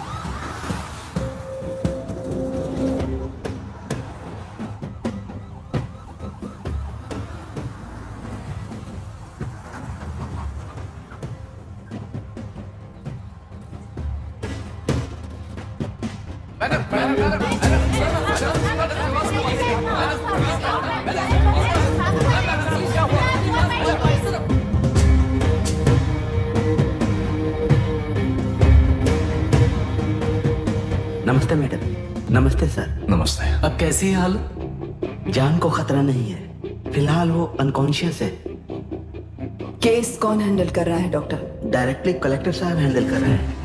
नमस्ते मैडम। नमस्ते सर। नमस्ते। अब कैसी है हाल? जान को खतरा नहीं है, फिलहाल वो अनकॉन्शियस है। केस कौन हैंडल कर रहा है डॉक्टर? डायरेक्टली कलेक्टर साहब हैंडल कर रहे हैं।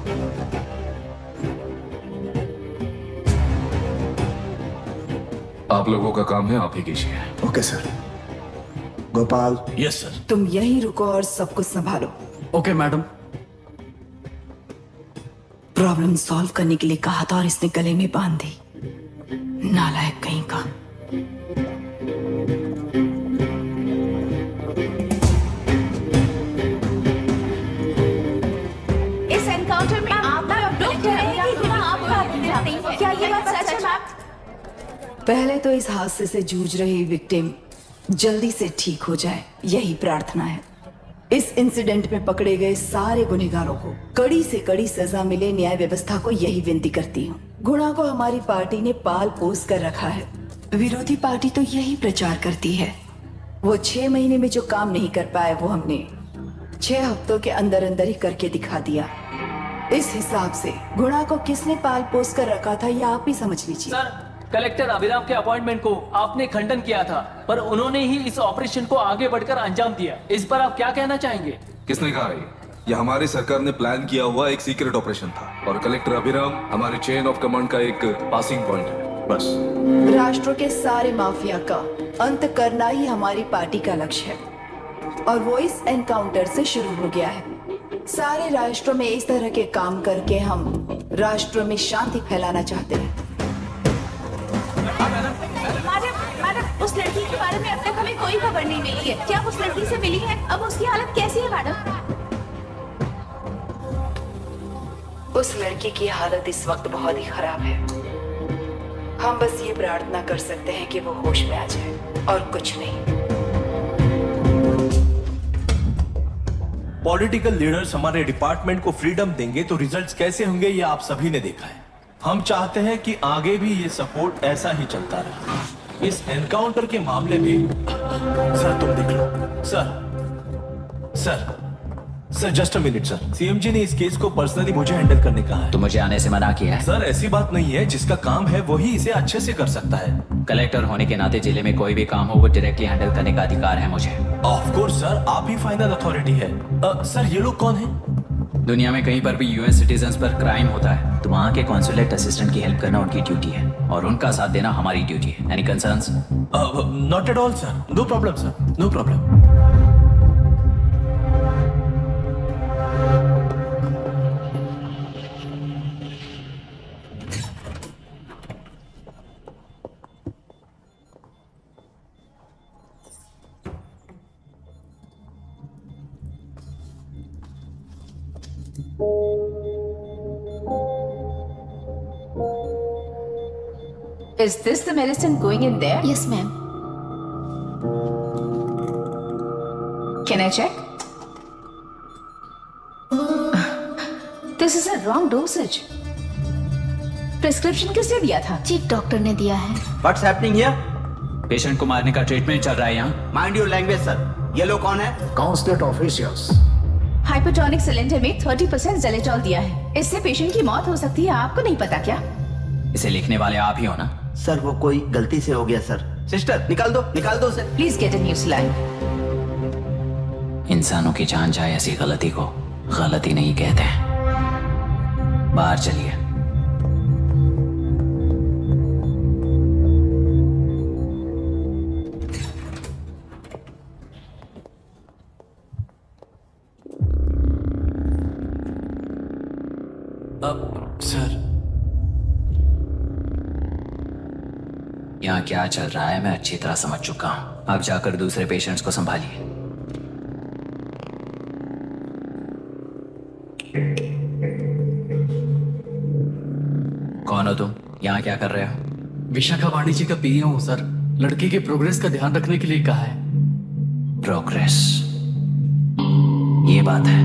आप लोगों का काम है, आप ही कीजिए। Okay sir. Gopal. Yes sir. तुम यहीं रुको और सब कुछ संभालो। Okay madam. प्रॉब्लम सॉल्व करने के लिए कहा था और इसने गले में बांध दी। नालायक कहीं का। पहले तो इस हादसे से जूझ रही विक्टिम जल्दी से ठीक हो जाए, यही प्रार्थना है। इस इंसिडेंट में पकड़े गए सारे गुनहगारों को कड़ी से कड़ी सजा मिले, न्याय व्यवस्था को यही विनती करती हूँ। गुणा को हमारी पार्टी ने पाल पोस कर रखा है। विरोधी पार्टी तो यही प्रचार करती है। वो 6 महीने में जो काम नहीं कर पाए वो हमने 6 हफ्तों के अंदर अंदर ही करके दिखा दिया। इस हिसाब से गुणा को किसने पाल पोस कर रखा था ये आप ही समझ लीजिए। सर, कलेक्टर अभिराम के अपॉइंटमेंट को आपने खंडन किया था, पर उन्होंने ही इस ऑपरेशन को आगे बढ़कर अंजाम दिया। इस पर आप क्या कहना चाहेंगे? किसने कहा ये हमारी सरकार ने प्लान किया हुआ एक सीक्रेट ऑपरेशन था और कलेक्टर अभिराम हमारे चेन ऑफ कमांड का एक पासिंग पॉइंट है, बस। राष्ट्र के सारे माफिया का अंत करना ही हमारी पार्टी का लक्ष्य है और वो इस एनकाउंटर से शुरू हो गया है। सारे राष्ट्रों में इस तरह के काम करके हम राष्ट्र में शांति फैलाना चाहते हैं। मैडम, उस लड़की के बारे में अब तक हमें कोई खबर नहीं मिली है। क्या उस लड़की से मिली है? अब उसकी हालत कैसी है मैडम? उस लड़की की हालत इस वक्त बहुत ही खराब है। हम बस ये प्रार्थना कर सकते हैं कि वो होश में आ जाए और कुछ नहीं। पॉलिटिकल लीडर्स हमारे डिपार्टमेंट को फ्रीडम देंगे तो रिजल्ट्स कैसे होंगे ये आप सभी ने देखा है। हम चाहते हैं कि आगे भी ये सपोर्ट ऐसा ही चलता रहे। इस एनकाउंटर के मामले में सर तुम देख लो। Sir just a minute sir. CMG ने इस केस को पर्सनली मुझे हैंडल करने कहा है। तो मुझे आने से मना किया है? सर ऐसी बात नहीं है, जिसका काम है वही इसे अच्छे से कर सकता है। कलेक्टर होने के नाते जिले में कोई भी काम हो वो डायरेक्टली हैंडल करने का अधिकार है मुझे। ऑफ कोर्स सर, आप ही फाइनल अथॉरिटी है। सर ये लोग कौन है? दुनिया में कहीं पर भी यूएस सिटीजन्स पर क्राइम होता है तो वहाँ के कॉन्सुलेट असिस्टेंट की हेल्प करना उनकी ड्यूटी है और उनका साथ देना हमारी ड्यूटी है। Any concerns? Not at all sir, no problem sir, no problem. Is this the medicine going in there? Yes, ma'am. Can I check? This is a wrong dosage. Prescription किसने दिया था? चीफ डॉक्टर ने दिया है। What's happening here? Patient को मारने का treatment चल रहा है यहाँ। Mind your language, sir. ये लोग कौन है? Consulate officials. हाइपोटोनिक सिलेंडर में 30% ज़ेलेटॉल दिया है। इससे पेशेंट की मौत हो सकती है, आपको नहीं पता क्या? इसे लिखने वाले आप ही हो ना? सर वो कोई गलती से हो गया सर। सिस्टर निकाल दो उसे। Please get a new saline. इंसानों की जान जाए ऐसी गलती को गलती नहीं कहते हैं। बाहर चलिए। सर यहाँ क्या चल रहा है मैं अच्छी तरह समझ चुका हूँ। आप जाकर दूसरे पेशेंट्स को संभालिए। कौन हो तुम? यहाँ क्या कर रहे हो? विशाखा वाणी जी का पीए हूँ सर। लड़की के प्रोग्रेस का ध्यान रखने के लिए कहा है। प्रोग्रेस, ये बात है।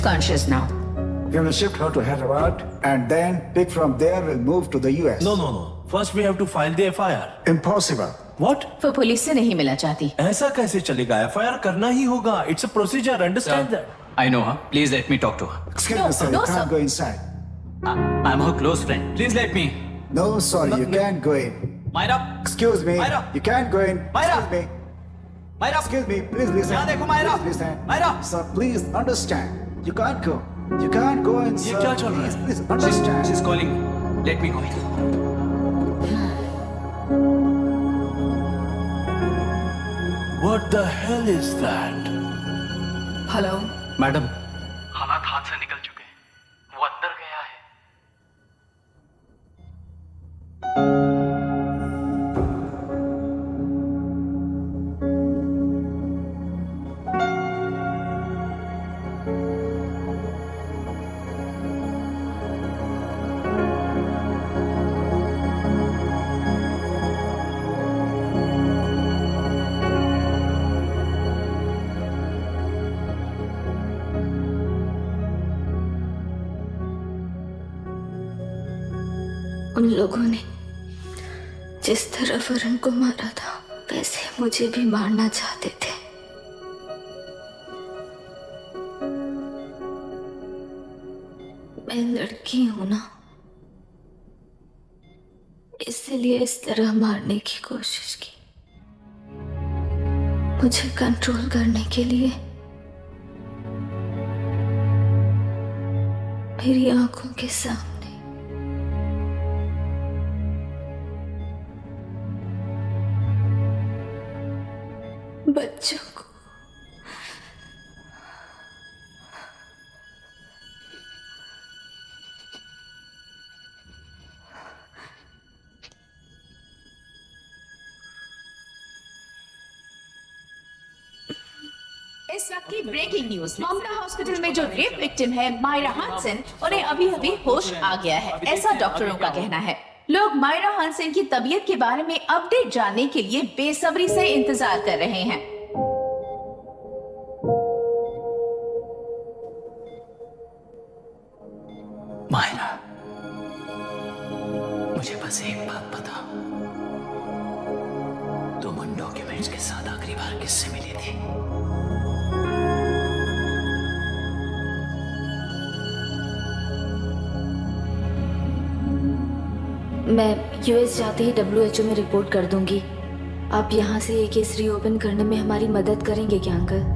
conscious now. We will shift her to Hyderabad and then pick from there. We'll move to the US. No, no, no. First we have to file the FIR. Impossible. What? वो police से नहीं मिलना चाहती. ऐसा कैसे चलेगा? FIR करना ही होगा. It's a procedure. Understand that? I know her. Please let me talk to her. Excuse No, me, sir. no, You can't sir. go inside. I'm her close friend. Please let me. No, sorry. You can't go in. Myra. Excuse me. Myra. You can't go in. Myra. Excuse me. Myra. Excuse me. Please listen. यहाँ देखो, Myra. Please listen. Myra. Sir, please understand. You can't go. You can't go in, ये sir. क्या चल रहा है? Please understand. She's calling me. Let me go in. What the hell is that? Hello madam, हालात हाथ से निकल चुके हैं, वो अंदर गया है। उन लोगों ने जिस तरह वरुण को मारा था वैसे मुझे भी मारना चाहते थे। मैं लड़की हूं ना, इसलिए इस तरह मारने की कोशिश की। मुझे कंट्रोल करने के लिए मेरी आंखों के सामने बच्चों को इस वक्त की ब्रेकिंग न्यूज, ममता हॉस्पिटल में जो रेप विक्टिम है मायरा हानसन, उन्हें अभी अभी होश आ गया है, ऐसा डॉक्टरों का कहना है। लोग मायरा हानसन की तबीयत के बारे में अपडेट जानने के लिए बेसब्री से इंतजार कर रहे हैं। मायरा, मुझे बस एक बात बता, तुम उन डॉक्यूमेंट्स के साथ आखिरी बार किससे मिली थी? मैं यूएस जाते ही WHO में रिपोर्ट कर दूंगी। आप यहाँ से ये केस रीओपन करने में हमारी मदद करेंगे क्या अंकल?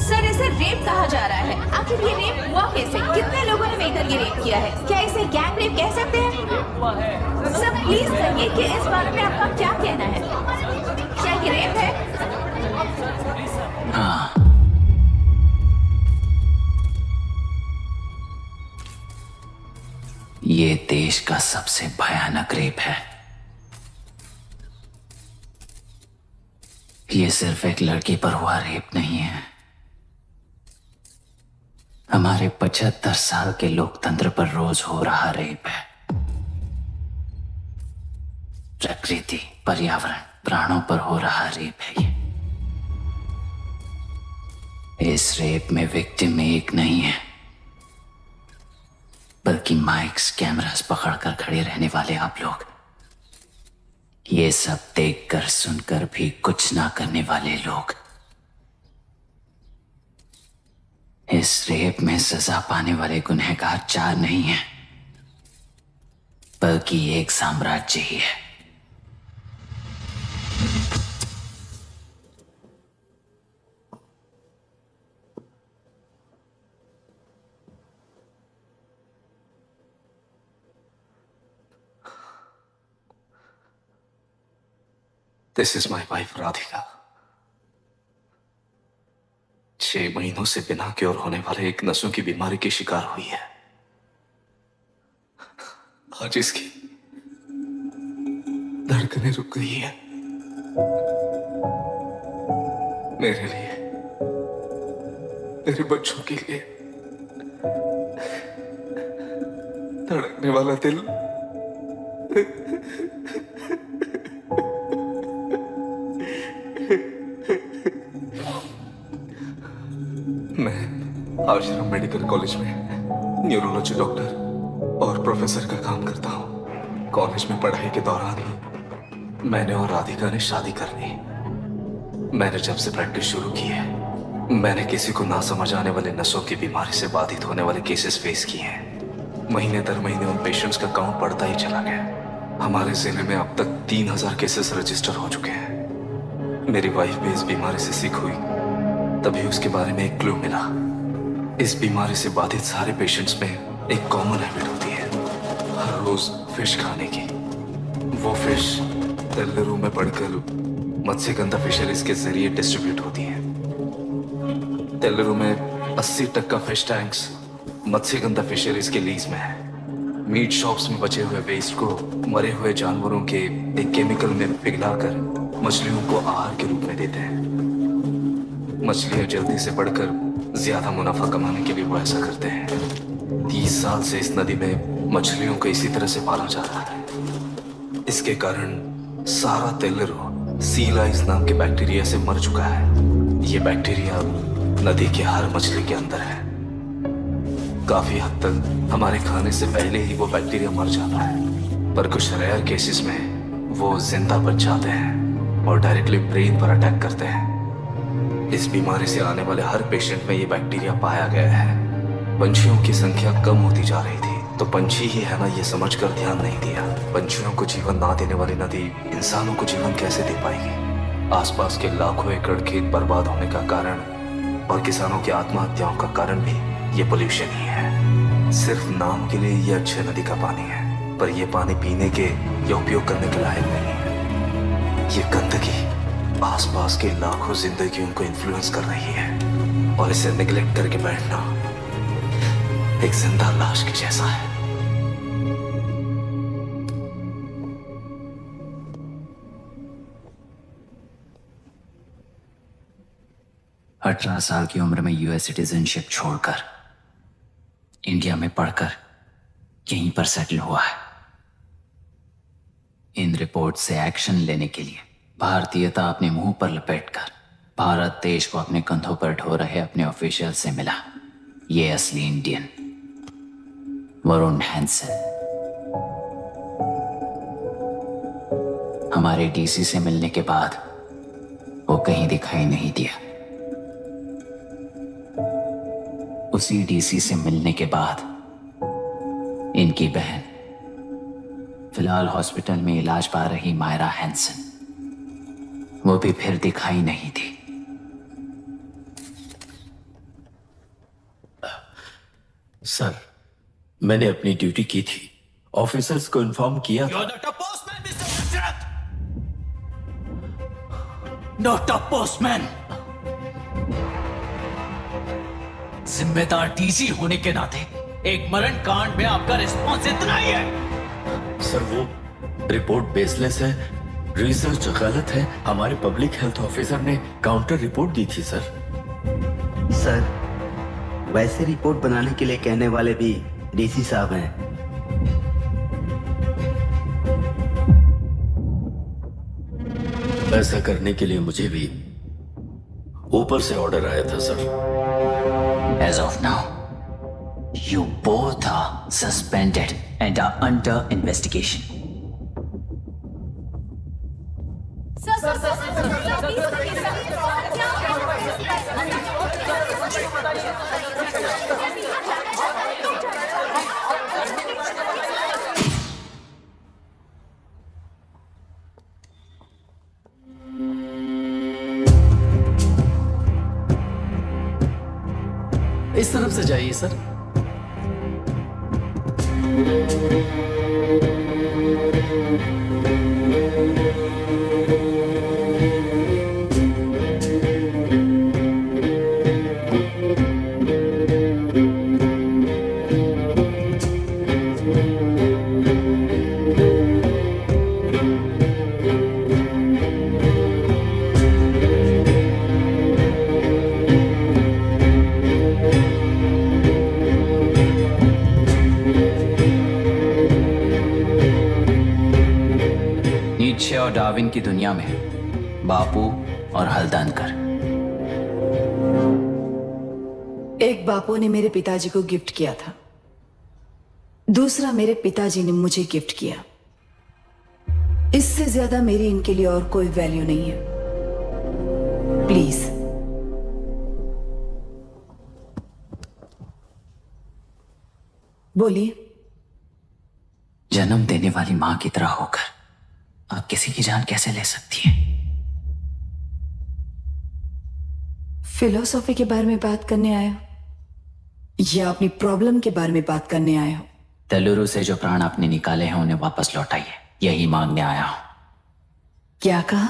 सर, इसे रेप कहा जा रहा है। आखिर ये रेप हुआ कैसे? कितने लोगों ने मिलकर ये रेप किया है? क्या इसे गैंग रेप कह सकते हैं? सर प्लीज कहिए कि इस बारे में आपका क्या कहना है? क्या ये रेप है? हाँ, ये देश का सबसे भयानक रेप है। ये सिर्फ एक लड़की पर हुआ रेप नहीं है, हमारे 75 साल के लोकतंत्र पर रोज हो रहा रेप है। प्रकृति, पर्यावरण, प्राणों पर हो रहा रेप है ये। इस रेप में विक्टिम एक नहीं है, बल्कि माइक्स, कैमरास पकड़कर खड़े रहने वाले आप लोग। ये सब देखकर सुनकर भी कुछ ना करने वाले लोग। इस रेप में सजा पाने वाले गुनहगार 4 नहीं हैं, बल्कि एक साम्राज्य ही है। This is my wife Radhika. 6 महीनों से बिना क्योर होने वाले एक नसों की बीमारी की शिकार हुई है। आज इसकी धड़कनें रुक गई है। मेरे लिए, मेरे बच्चों के लिए धड़कने वाला दिल मैं आश्रम मेडिकल कॉलेज में न्यूरोलॉजी डॉक्टर और प्रोफेसर का काम करता हूँ। कॉलेज में पढ़ाई के दौरान ही मैंने और राधिका ने शादी कर ली। मैंने जब से प्रैक्टिस शुरू की है, मैंने किसी को ना समझ आने वाले नसों की बीमारी से बाधित होने वाले केसेस फेस किए हैं। महीने दर महीने उन पेशेंट्स का काउंट बढ़ता ही चला गया। हमारे जिले में अब तक 3000 केसेस रजिस्टर हो चुके हैं। मेरी वाइफ भी इस बीमारी से सिक हुई, तभी उसके बारे में एक क्लू मिला। इस बीमारी से बाधित सारे पेशेंट्स में एक कॉमन हैबिट होती है, हर रोज फिश खाने की। वो फिश तेलुरु में पड़कर मत्स्यगंधा फिशरीज के जरिए डिस्ट्रीब्यूट होती है। तेलुरु में 80% फिश टैंक्स मत्स्यगंधा फिशरीज के लीज में है। मीट शॉप्स में बचे हुए वेस्ट को मरे हुए जानवरों के एक केमिकल में पिघलाकर मछलियों को आहार के रूप में देते हैं। मछलियां जल्दी से बढ़कर ज्यादा मुनाफा कमाने के लिए वो ऐसा करते हैं। 30 साल से इस नदी में मछलियों को इसी तरह से पाला जा रहा है। इसके कारण सारा तेलुरु सी लाइस नाम के बैक्टीरिया से मर चुका है। ये बैक्टीरिया नदी के हर मछली के अंदर है। काफी हद तक हमारे खाने से पहले ही वो बैक्टीरिया मर जाता है, पर कुछ रेयर केसेस में वो जिंदा बच जाते हैं और डायरेक्टली ब्रेन पर अटैक करते हैं। इस बीमारी से आने वाले हर पेशेंट में ये बैक्टीरिया पाया गया है। पंछियों की संख्या कम होती जा रही थी, तो पंछी ही है ना ये समझकर ध्यान नहीं दिया। पंछियों को जीवन ना देने वाली नदी इंसानों को जीवन कैसे दे पाएगी? आसपास के लाखों एकड़ खेत बर्बाद होने का कारण और किसानों की आत्महत्याओं का कारण भी ये पोल्यूशन ही है। सिर्फ नाम के लिए ये अच्छे नदी का पानी है, पर ये पानी पीने के या उपयोग करने के लायक नहीं है। ये गंदगी आसपास के लाखों जिंदगियों को इन्फ्लुएंस कर रही है और इसे निगलेक्ट करके बैठना एक जिंदा लाश के जैसा है। अठारह साल की उम्र में यूएस सिटीजनशिप छोड़कर इंडिया में पढ़कर यहीं पर सेटल हुआ है। इन रिपोर्ट से एक्शन लेने के लिए भारतीयता अपने मुंह पर लपेटकर भारत देश को अपने कंधों पर ढो रहे अपने ऑफिशियल से मिला ये असली इंडियन वरुण हैंसन। हमारे डीसी से मिलने के बाद वो कहीं दिखाई नहीं दिया। उसी डीसी से मिलने के बाद इनकी बहन, फिलहाल हॉस्पिटल में इलाज पा रही मायरा हैंसन, वो भी फिर दिखाई नहीं दी। सर, मैंने अपनी ड्यूटी की थी, ऑफिसर्स को इन्फॉर्म किया था। Not a postman. जिम्मेदार डीसी होने के नाते एक मरण कांड में आपका रिस्पॉन्स इतना ही है। सर, वो रिपोर्ट बेसलेस है, रिसर्च गलत है। हमारे पब्लिक हेल्थ ऑफिसर ने काउंटर रिपोर्ट दी थी सर। सर, वैसे रिपोर्ट बनाने के लिए कहने वाले भी डीसी साहब हैं। ऐसा करने के लिए मुझे भी ऊपर से ऑर्डर आया था sir. As of now, you both are suspended and are under investigation. इस तरफ से जाइए सर। नीत्शे और डार्विन की दुनिया में बापू और हल्दनकर। एक बापू ने मेरे पिताजी को गिफ्ट किया था, दूसरा मेरे पिताजी ने मुझे गिफ्ट किया। इससे ज्यादा मेरी इनके लिए और कोई वैल्यू नहीं है। प्लीज बोलिए। जन्म देने वाली मां की तरह होकर आप किसी की जान कैसे ले सकती हैं? फिलोसॉफी के बारे में बात करने आए हो या अपनी प्रॉब्लम के बारे में बात करने आए हो? तेलुरु से जो प्राण आपने निकाले हैं उन्हें वापस लौटाइए, यही मांगने आया हूं। क्या कहा?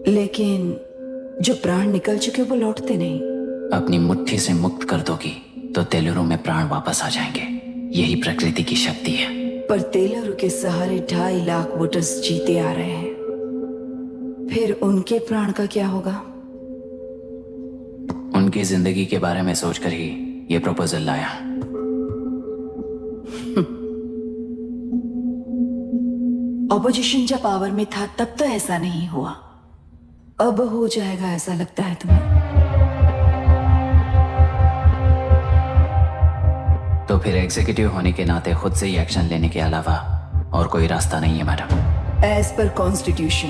लेकिन जो प्राण निकल चुके वो लौटते नहीं। अपनी मुट्ठी से मुक्त कर दोगी तो तेलुरु में प्राण वापस आ जाएंगे, यही प्रकृति की शक्ति है। पर तेलुरु के सहारे 2.5 लाख वोटर्स जीते आ रहे हैं, फिर उनके प्राण का क्या होगा? उनकी जिंदगी के बारे में सोचकर ही ये प्रपोजल लाया। ऑपोजिशन जब पावर में था तब तो ऐसा नहीं हुआ, अब हो जाएगा ऐसा लगता है तुम्हें? तो फिर एग्जीक्यूटिव होने के नाते खुद से ही एक्शन लेने के अलावा और कोई रास्ता नहीं है मैडम। एज पर कॉन्स्टिट्यूशन,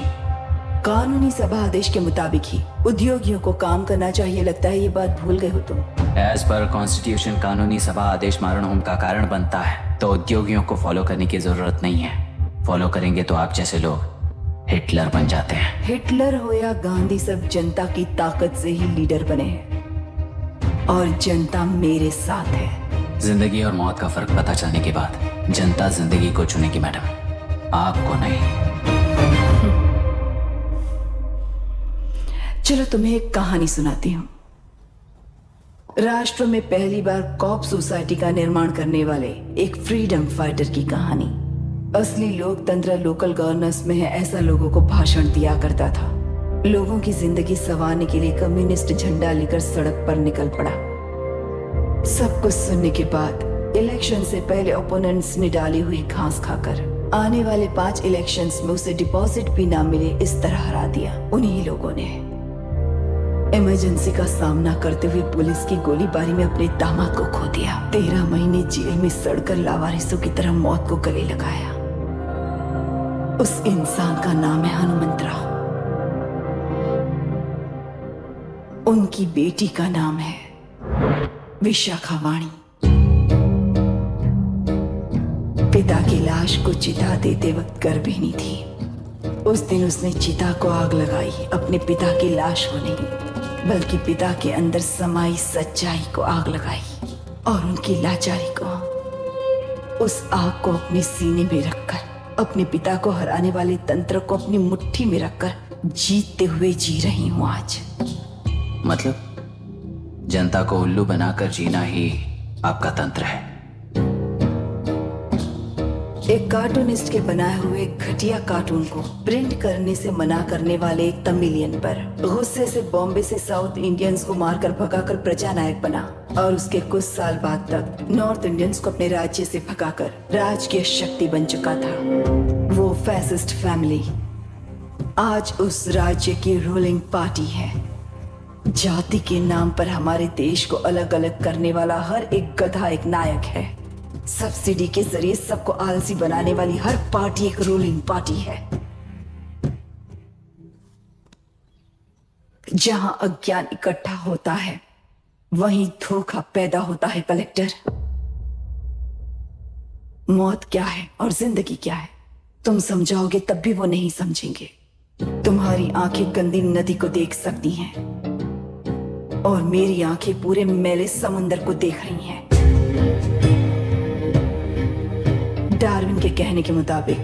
कानूनी सभा आदेश के मुताबिक ही उद्योगियों को काम करना चाहिए। लगता है ये बात भूल गए हो तुम। एज पर कॉन्स्टिट्यूशन कानूनी सभा आदेश मारण होम का कारण बनता है, तो उद्योगियों को फॉलो करने की जरूरत नहीं है। फॉलो करेंगे तो आप जैसे लोग हिटलर बन जाते हैं। हिटलर हो या गांधी, सब जनता की ताकत से ही लीडर बने हैं और जनता मेरे साथ है। जिंदगी और मौत का फर्क पता चलने के बाद जनता जिंदगी को चुनेगी मैडम, आपको नहीं। चलो तुम्हें एक कहानी सुनाती हूं। राष्ट्र में पहली बार कॉप सोसाइटी का निर्माण करने वाले एक फ्रीडम फाइटर की कहानी। असली लोकतंत्र लोकल गवर्नेंस में है, ऐसा लोगों को भाषण दिया करता था। लोगों की जिंदगी संवारने के लिए कम्युनिस्ट झंडा लेकर सड़क पर निकल पड़ा। सब कुछ सुनने के बाद इलेक्शन से पहले ओपोनेंट्स ने डाली हुई घास खाकर आने वाले 5 इलेक्शंस में उसे डिपॉजिट भी ना मिले इस तरह हरा दिया। उन्हीं लोगों ने इमरजेंसी का सामना करते हुए पुलिस की गोलीबारी में अपने दामाद को खो दिया। 13 महीने जेल में सड़कर लावारिसों की तरह मौत को गले लगाया। उस इंसान का नाम है हनुमंतराव। उनकी बेटी का नाम है विशाखावाणी। पिता की लाश को चिता देते वक्त गर्भिणी थी। उस दिन उसने चिता को आग लगाई, अपने पिता की लाश को नहीं बल्कि पिता के अंदर समाई सच्चाई को आग लगाई और उनकी लाचारी को। उस आग को अपने सीने में रखकर, अपने पिता को हराने वाले तंत्र को अपनी मुट्ठी में रखकर जीतते हुए जी रही हूं आज। मतलब जनता को उल्लू बनाकर जीना ही आपका तंत्र है। एक कार्टूनिस्ट के बनाए हुए घटिया कार्टून को प्रिंट करने से मना करने वाले एक तमिलियन पर गुस्से से बॉम्बे से साउथ इंडियंस को मारकर भगाकर प्रजानायक बना और उसके कुछ साल बाद तक नॉर्थ इंडियंस को अपने राज्य से भगाकर राजकीय शक्ति बन चुका था। वो फैसिस्ट फैमिली आज उस राज्य की रूलिंग पार्टी है। जाति के नाम पर हमारे देश को अलग अलग करने वाला हर एक गधा एक नायक है। सब्सिडी के जरिए सबको आलसी बनाने वाली हर पार्टी एक रूलिंग पार्टी है। जहां अज्ञान इकट्ठा होता है वहीं धोखा पैदा होता है। कलेक्टर, मौत क्या है और जिंदगी क्या है तुम समझाओगे तब भी वो नहीं समझेंगे। तुम्हारी आंखें गंदी नदी को देख सकती हैं और मेरी आंखें पूरे मैले समुंदर को देख रही हैं। डार्विन के कहने के मुताबिक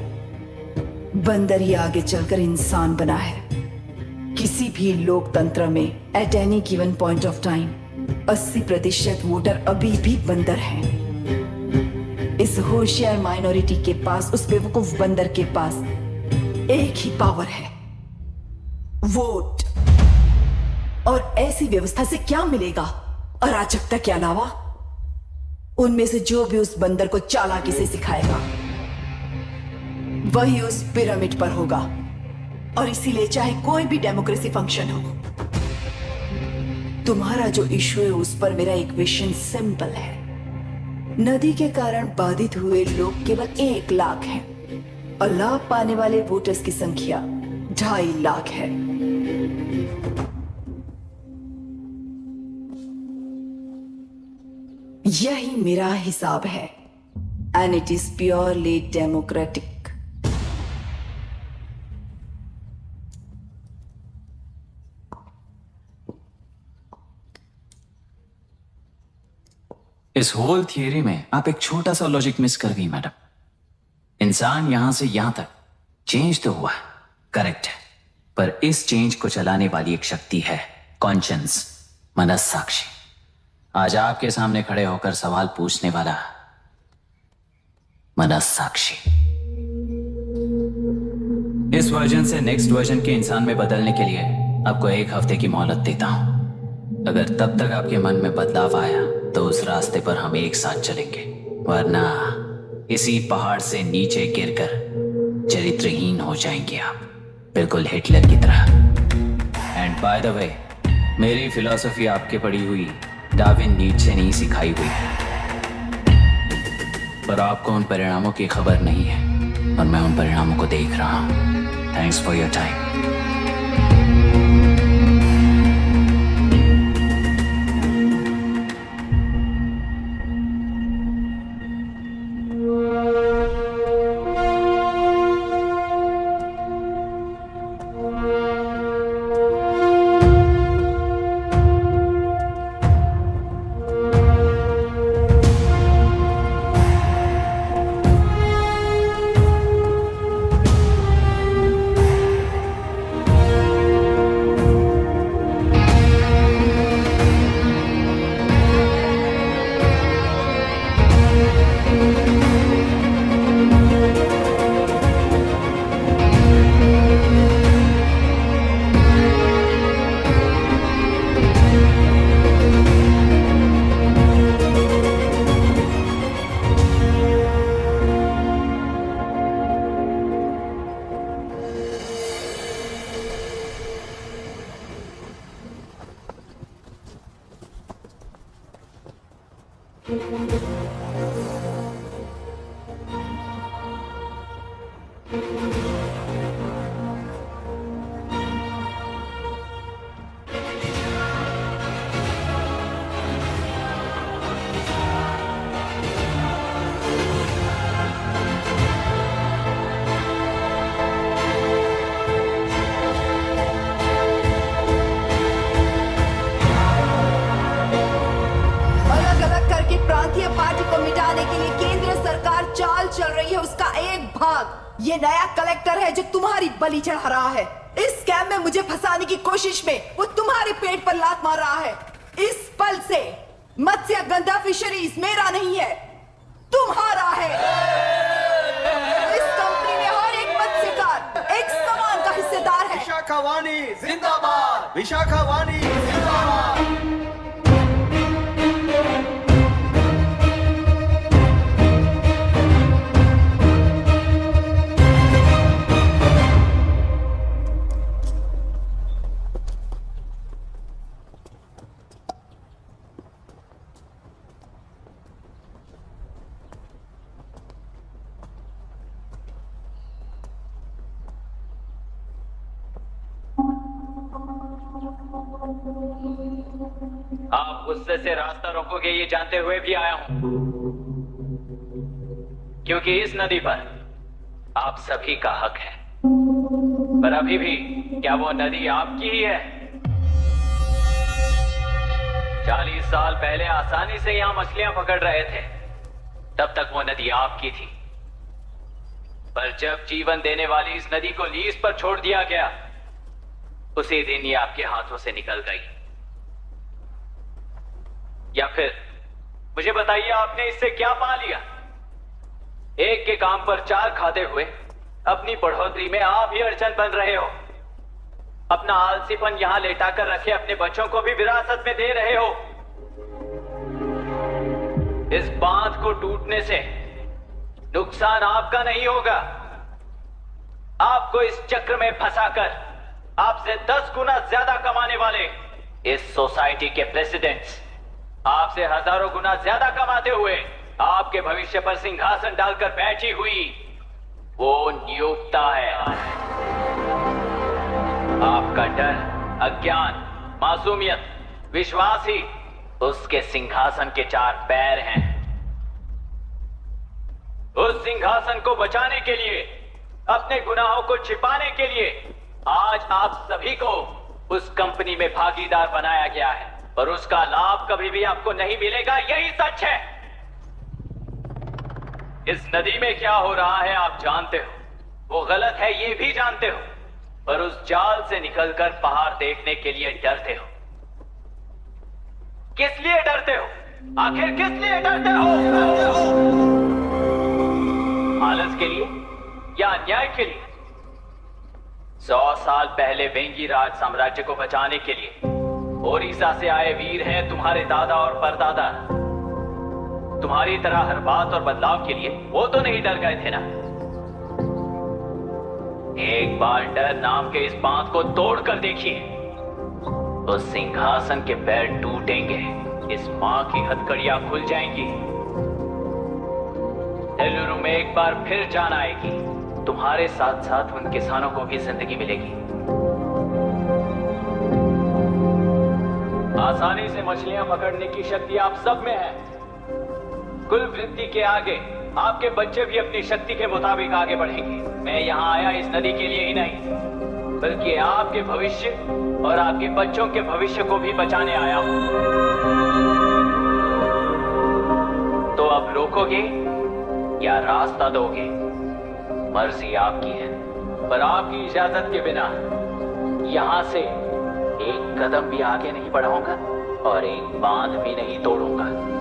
बंदर ही आगे चलकर इंसान बना है। किसी भी लोकतंत्र में at any given point of time 80% voter अभी भी बंदर हैं। इस होशियार माइनॉरिटी के पास, उस बेवकूफ बंदर के पास एक ही पावर है, वोट। और ऐसी व्यवस्था से क्या मिलेगा अराजकता के अलावा? उनमें से जो भी उस बंदर को चालाकी से सिखाएगा वही उस पिरामिड पर होगा। और इसीलिए चाहे कोई भी डेमोक्रेसी फंक्शन हो, तुम्हारा जो इशू है उस पर मेरा इक्वेशन सिंपल है। नदी के कारण बाधित हुए लोग केवल 1 लाख हैं और लाभ पाने वाले वोटर्स की संख्या 2.5 लाख है। यही मेरा हिसाब है and it is purely democratic. इस होल थियरी में आप एक छोटा सा लॉजिक मिस कर गई मैडम। इंसान यहां से यहां तक चेंज तो हुआ, करेक्ट है, पर इस चेंज को चलाने वाली एक शक्ति है, कॉन्शियंस, मनस्साक्षी। आज आपके सामने खड़े होकर सवाल पूछने वाला मनस्साक्षी। इस वर्जन से नेक्स्ट वर्जन के इंसान में बदलने के लिए आपको 1 हफ्ते की मोहलत देता हूं। अगर तब तक आपके मन में बदलाव आया तो उस रास्ते पर हम एक साथ चलेंगे, वरना इसी पहाड़ से नीचे गिरकर चरित्रहीन हो जाएंगे आप, बिल्कुल हिटलर की तरह। एंड बाय द वे, मेरी फिलॉसफी आपके पढ़ी हुई डार्विन नीचे नहीं सिखाई हुई है, पर आपको उन परिणामों की खबर नहीं है और मैं उन परिणामों को देख रहा हूं। Thanks for your time. ये नया कलेक्टर है जो तुम्हारी बलि चढ़ा रहा है। इस स्कैम में मुझे फंसाने की कोशिश में वो तुम्हारे पेट पर लात मार रहा है। इस पल से मत्स्य गंधा फिशरीज मेरा नहीं है, तुम्हारा है। इस कंपनी में हर एक मत्स्यकार एक समान का हिस्सेदार है। विशाखावाणी जिंदाबाद, विशाखावाणी जिंदाबाद। आप गुस्से से रास्ता रोकोगे ये जानते हुए भी आया हूं, क्योंकि इस नदी पर आप सभी का हक है। पर अभी भी क्या वो नदी आपकी ही है? 40 साल पहले आसानी से यहां मछलियां पकड़ रहे थे, तब तक वो नदी आपकी थी। पर जब जीवन देने वाली इस नदी को लीज पर छोड़ दिया गया, उसी दिन ये आपके हाथों से निकल गई। या फिर मुझे बताइए, आपने इससे क्या पा लिया? एक के काम पर 4 खाते हुए अपनी बढ़ोतरी में आप ही अड़चन बन रहे हो। अपना आलसीपन यहां लेटा कर रखे अपने बच्चों को भी विरासत में दे रहे हो। इस बांध को टूटने से नुकसान आपका नहीं होगा, आपको इस चक्र में फंसाकर आपसे 10 गुना ज्यादा कमाने वाले इस सोसाइटी के प्रेसिडेंट्स आपसे हजारों गुना ज्यादा कमाते हुए आपके भविष्य पर सिंहासन डालकर बैठी हुई वो नियोक्ता है। आपका डर, अज्ञान, मासूमियत, विश्वास ही उसके सिंहासन के 4 पैर हैं। उस सिंहासन को बचाने के लिए, अपने गुनाहों को छिपाने के लिए आज आप सभी को उस कंपनी में भागीदार बनाया गया है और उसका लाभ कभी भी आपको नहीं मिलेगा। यही सच है। इस नदी में क्या हो रहा है आप जानते हो, वो गलत है ये भी जानते हो, पर उस जाल से निकलकर पहाड़ देखने के लिए डरते हो। किस लिए डरते हो? आखिर किस लिए डरते हो? आलस के लिए या अन्याय के लिए? 100 साल पहले वेंगी राज साम्राज्य को बचाने के लिए ओडिशा से आए वीर हैं तुम्हारे दादा और परदादा। तुम्हारी तरह हर बात और बदलाव के लिए वो तो नहीं डर गए थे ना। एक बार डर नाम के इस बांध को तोड़कर देखिए तो सिंहासन के पैर टूटेंगे, इस मां की हथकड़ियां खुल जाएंगी। नेल्लूरू में एक बार फिर जान आएगी। तुम्हारे साथ साथ उन किसानों को भी जिंदगी मिलेगी। आसानी से मछलियां पकड़ने की शक्ति आप सब में है। कुल वृत्ति के आगे आपके बच्चे भी अपनी शक्ति के मुताबिक आगे बढ़ेंगे। मैं यहाँ आया इस नदी के लिए ही नहीं, बल्कि आपके भविष्य और आपके बच्चों के भविष्य को भी बचाने आया हूँ। तो अब रोकोगे या रास्ता दोगे? मर्जी आपकी है, पर आपकी इजाजत के बिना यहां से एक कदम भी आगे नहीं बढ़ाऊंगा और एक बांध भी नहीं तोड़ूंगा।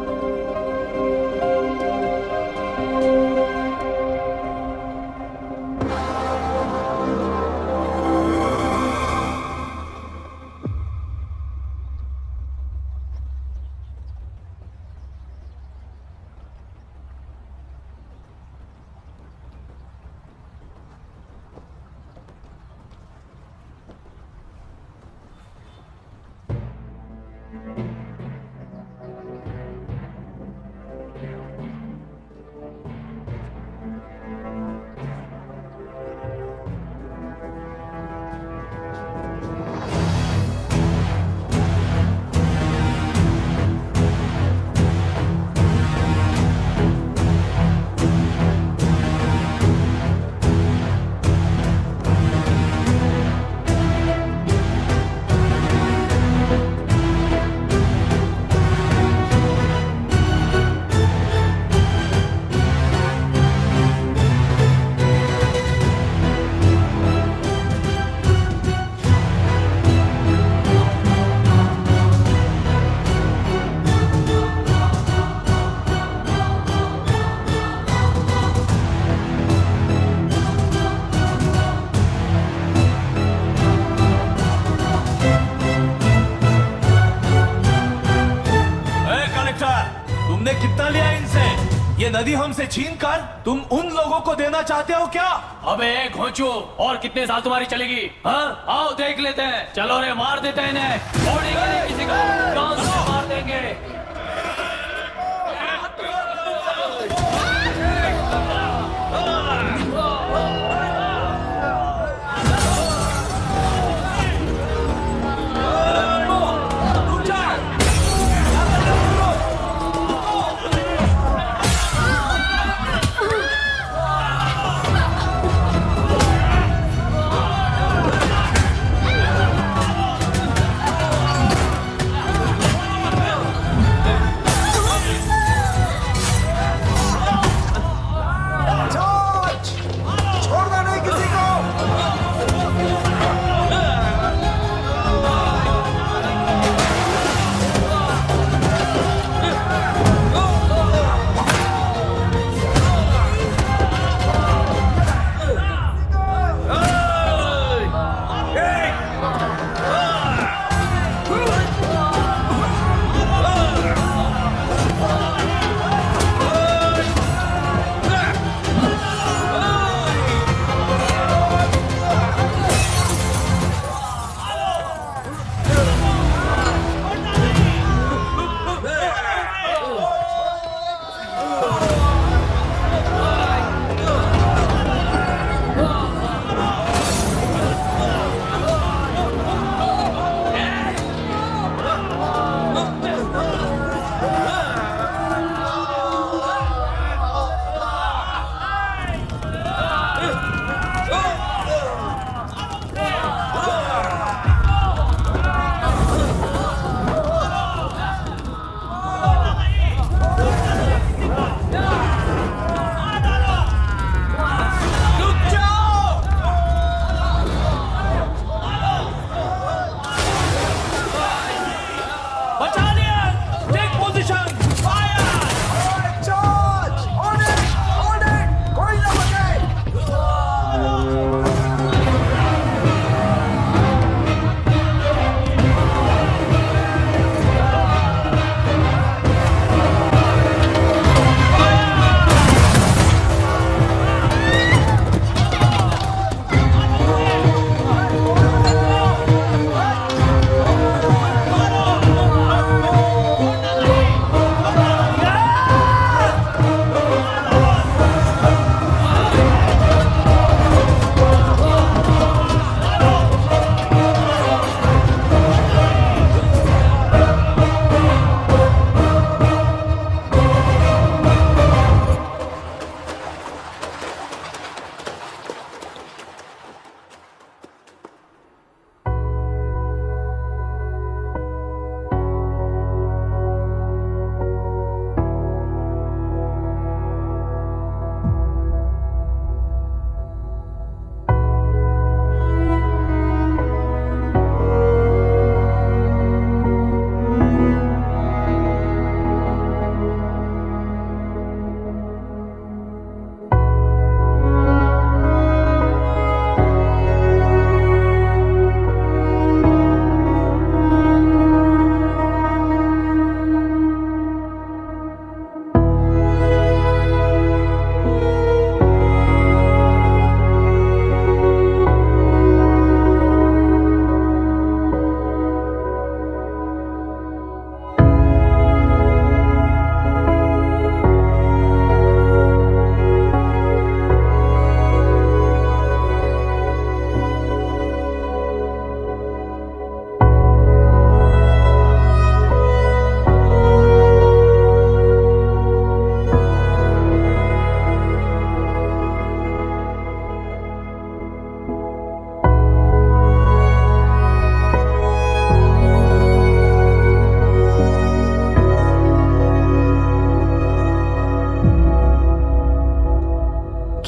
ये नदी हमसे छीन कर तुम उन लोगों को देना चाहते हो क्या? अबे घोंचू, और कितने साल तुम्हारी चलेगी? हाँ, आओ देख लेते हैं। चलो रे, मार देते हैं इन्हें। छोड़ेंगे नहीं किसी को, जान से मार देंगे।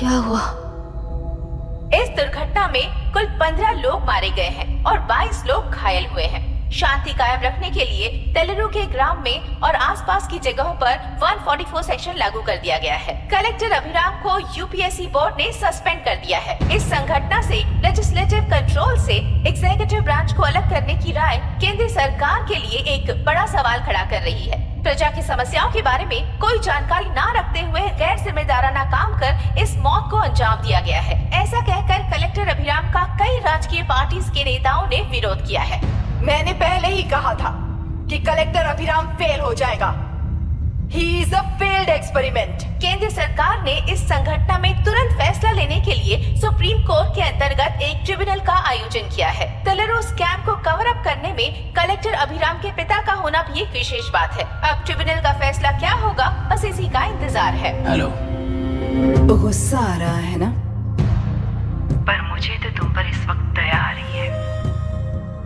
क्या हुआ? इस दुर्घटना में कुल 15 लोग मारे गए हैं और 22 लोग घायल हुए हैं। शांति कायम रखने के लिए तेलुरु के ग्राम में और आसपास की जगहों पर 144 सेक्शन लागू कर दिया गया है। कलेक्टर अभिराम को यूपीएससी बोर्ड ने सस्पेंड कर दिया है। इस संघटना से लेजिस्लेटिव कंट्रोल से एग्जीक्यूटिव ब्रांच को अलग करने की राय केंद्र सरकार के लिए एक बड़ा सवाल खड़ा कर रही है। प्रजा की समस्याओं के बारे में कोई जानकारी न रखते हुए गैर जिम्मेदाराना काम कर इस मौत को अंजाम दिया गया है। ऐसा कहकर कलेक्टर अभिराम का कई राजकीय पार्टी के नेताओं ने विरोध किया है। मैंने पहले ही कहा था कि कलेक्टर अभिराम फेल हो जाएगा। He is a failed experiment. केंद्र सरकार ने इस संघटना में तुरंत फैसला लेने के लिए सुप्रीम कोर्ट के अंतर्गत एक ट्रिब्यूनल का आयोजन किया है। तेलुरु स्कैम को कवर अप करने में कलेक्टर अभिराम के पिता का होना भी एक विशेष बात है। अब ट्रिब्यूनल का फैसला क्या होगा, बस इसी का इंतजार है। हेलो, गुस्सा आ रहा है ना? पर मुझे तो तुम पर इस वक्त दया आ रही है।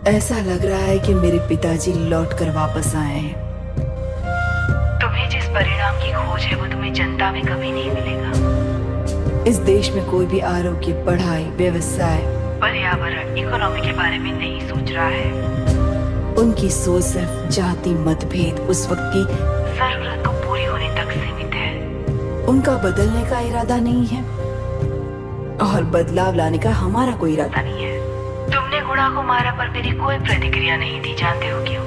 ऐसा लग रहा है कि मेरे पिताजी लौट कर वापस आए हैं। तुम्हें जिस परिणाम की खोज है वो तुम्हें जनता में कभी नहीं मिलेगा। इस देश में कोई भी आरोग्य, पढ़ाई, व्यवसाय, पर्यावरण, इकोनॉमी के बारे में नहीं सोच रहा है। उनकी सोच सिर्फ जाति मतभेद उस वक्त की जरूरत को पूरी होने तक सीमित है। उनका बदलने का इरादा नहीं है और बदलाव लाने का हमारा कोई इरादा नहीं है। तुमने घोड़ा को मारा पर मेरी कोई प्रतिक्रिया नहीं दी, जानते हो क्यों?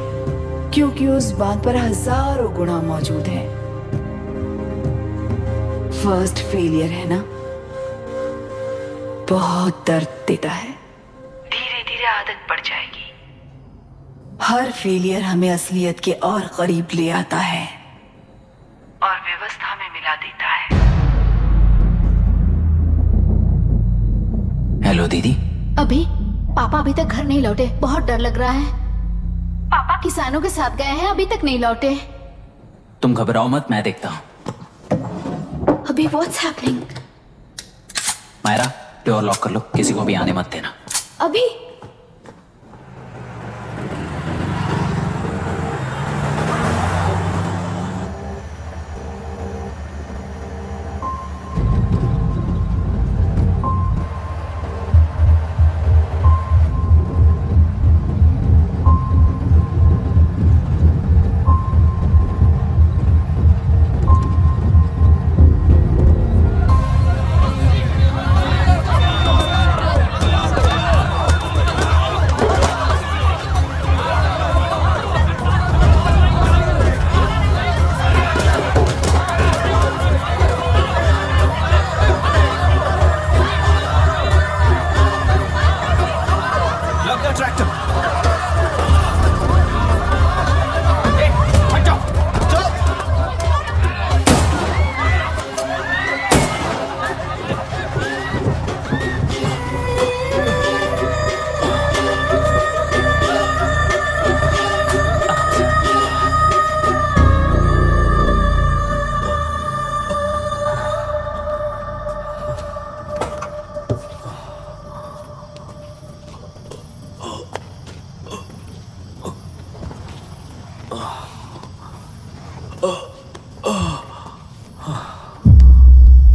क्योंकि उस बात पर हजारों गुणा मौजूद है। फर्स्ट फेलियर है ना, बहुत दर्द देता है। धीरे धीरे आदत पड़ जाएगी। हर फेलियर हमें असलियत के और करीब ले आता है और व्यवस्था में मिला देता है। हेलो दीदी। अभी पापा अभी तक घर नहीं लौटे, बहुत डर लग रहा है। पापा किसानों के साथ गए हैं, अभी तक नहीं लौटे। तुम घबराओ मत, मैं देखता हूँ। अभी what's happening? Myra, door lock कर लो, किसी को भी आने मत देना। अभी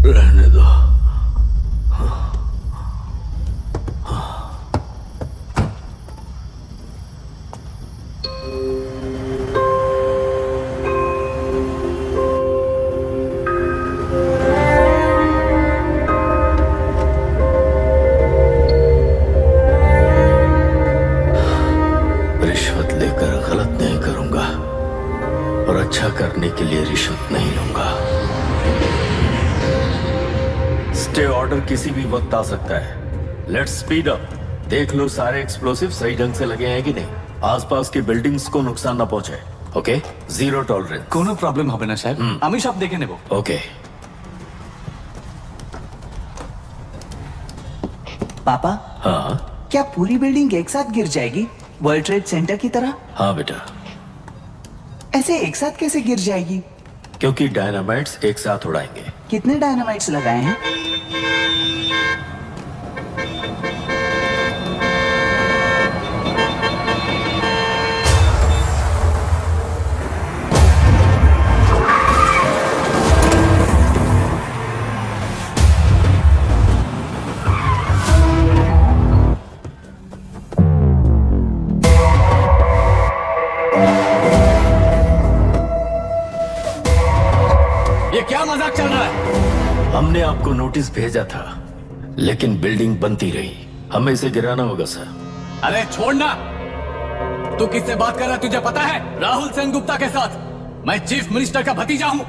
रहने दो। रिश्वत लेकर गलत नहीं करूंगा और अच्छा करने के लिए रिश्वत नहीं लूंगा। स्टे ऑर्डर किसी भी वक्त आ सकता है। Let's speed up. देख लो सारे एक्सप्लोसिव सही ढंग से लगे हैं कि नहीं, आसपास की बिल्डिंग्स को नुकसान ना पहुंचे। Okay, zero tolerance. कोनो प्रॉब्लम হবে না সাহেব, আমি সব দেখে নেব। ओके। पापा, हाँ क्या पूरी बिल्डिंग एक साथ गिर जाएगी, वर्ल्ड ट्रेड सेंटर की तरह? हाँ बेटा। ऐसे एक साथ कैसे गिर जाएगी? क्योंकि डायनामाइट्स एक साथ उड़ाएंगे। कितने डायनामाइट्स लगाए हैं? आपको नोटिस भेजा था, लेकिन बिल्डिंग बनती रही। हमें इसे गिराना होगा सर। अरे छोड़ना। तू किससे बात कर रहा है तुझे पता है? राहुल सेनगुप्ता के साथ। मैं चीफ मिनिस्टर का भतीजा हूं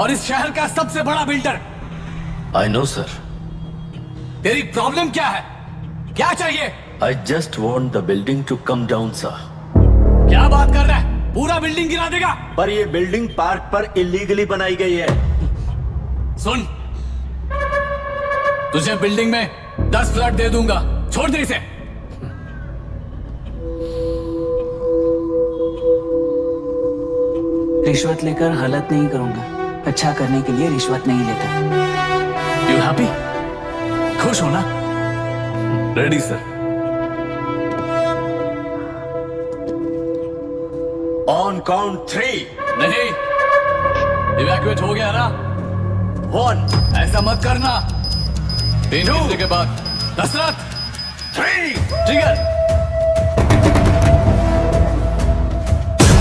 और इस शहर का सबसे बड़ा बिल्डर। I know sir. तेरी प्रॉब्लम क्या है? क्या चाहिए? I just want the building to come down sir. क्या बात कर रहा है? पूरा बिल्डिंग गिरा देगा? पर ये बिल्डिंग पार्क पर इलीगली बनाई गई है। सुन, तुझे बिल्डिंग में 10 फ्लैट दे दूंगा, छोड़ दे इसे। रिश्वत लेकर गलत नहीं करूंगा। अच्छा करने के लिए रिश्वत नहीं लेता। You happy? खुश हो ना? Ready sir. On count 3। नहीं, इवैक्यूएट हो गया ना? 1। ऐसा मत करना। 3 घंटे के बाद। दशरथ 3 ट्रिगर।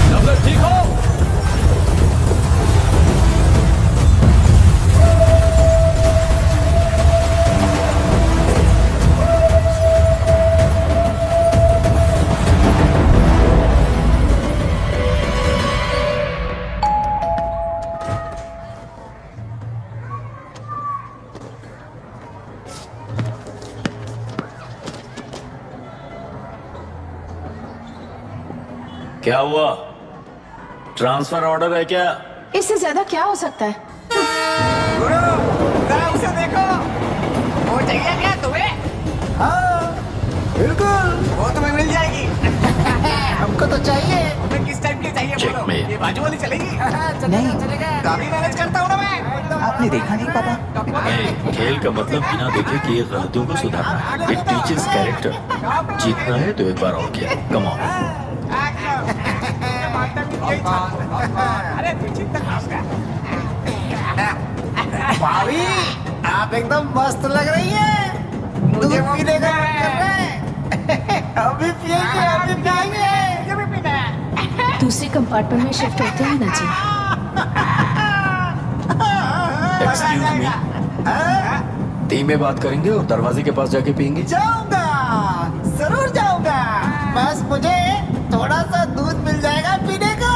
सब लोग ठीक हो? क्या हुआ? ट्रांसफर ऑर्डर है क्या? इससे ज्यादा क्या हो सकता है? उसे देखो, वो चाहिए क्या तुम्हें? हाँ बिल्कुल, वो तुम्हें मिल जाएगी। हमको तो चाहिए। तुम्हें किस टाइप की चाहिए बोलो? Checkmate। ये बाजू वाली चलेगी? नहीं, काफी मैनेज करता हूँ ना मैं। आपने देखा नहीं पापा? खेल का मतलब बिना देखे किए गलतियों को सुधारना है। It teaches character. जीतना है तो एक बार और किया। Come on. अरे तू चिंता मत कर। भाभी, आप एकदम मस्त लग रही है। मुझे पीने का मन कर रहा है। अभी पिएंगे, अभी पिएंगे। मुझे भी पीना है। दूसरे कंपार्टमेंट में शिफ्ट होते हैं ना जी। Excuse me. टीम में बात करेंगे और दरवाजे के पास जाके पियेंगे। जाऊंगा, जरूर जाऊंगा। बस मुझे थोड़ा सा दूध मिल जाएगा पीने को।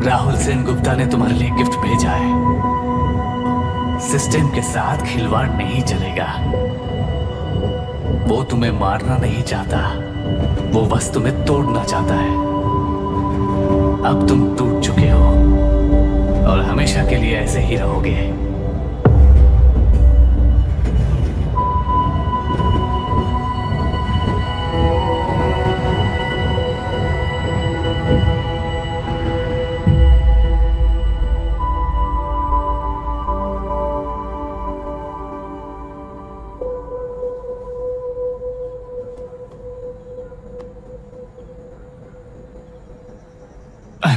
राहुल सेनगुप्ता ने तुम्हारे लिए गिफ्ट भेजा है। सिस्टम के साथ खिलवाड़ नहीं चलेगा। वो तुम्हें मारना नहीं चाहता, वो बस तुम्हें तोड़ना चाहता है। अब तुम टूट चुके हो और हमेशा के लिए ऐसे ही रहोगे।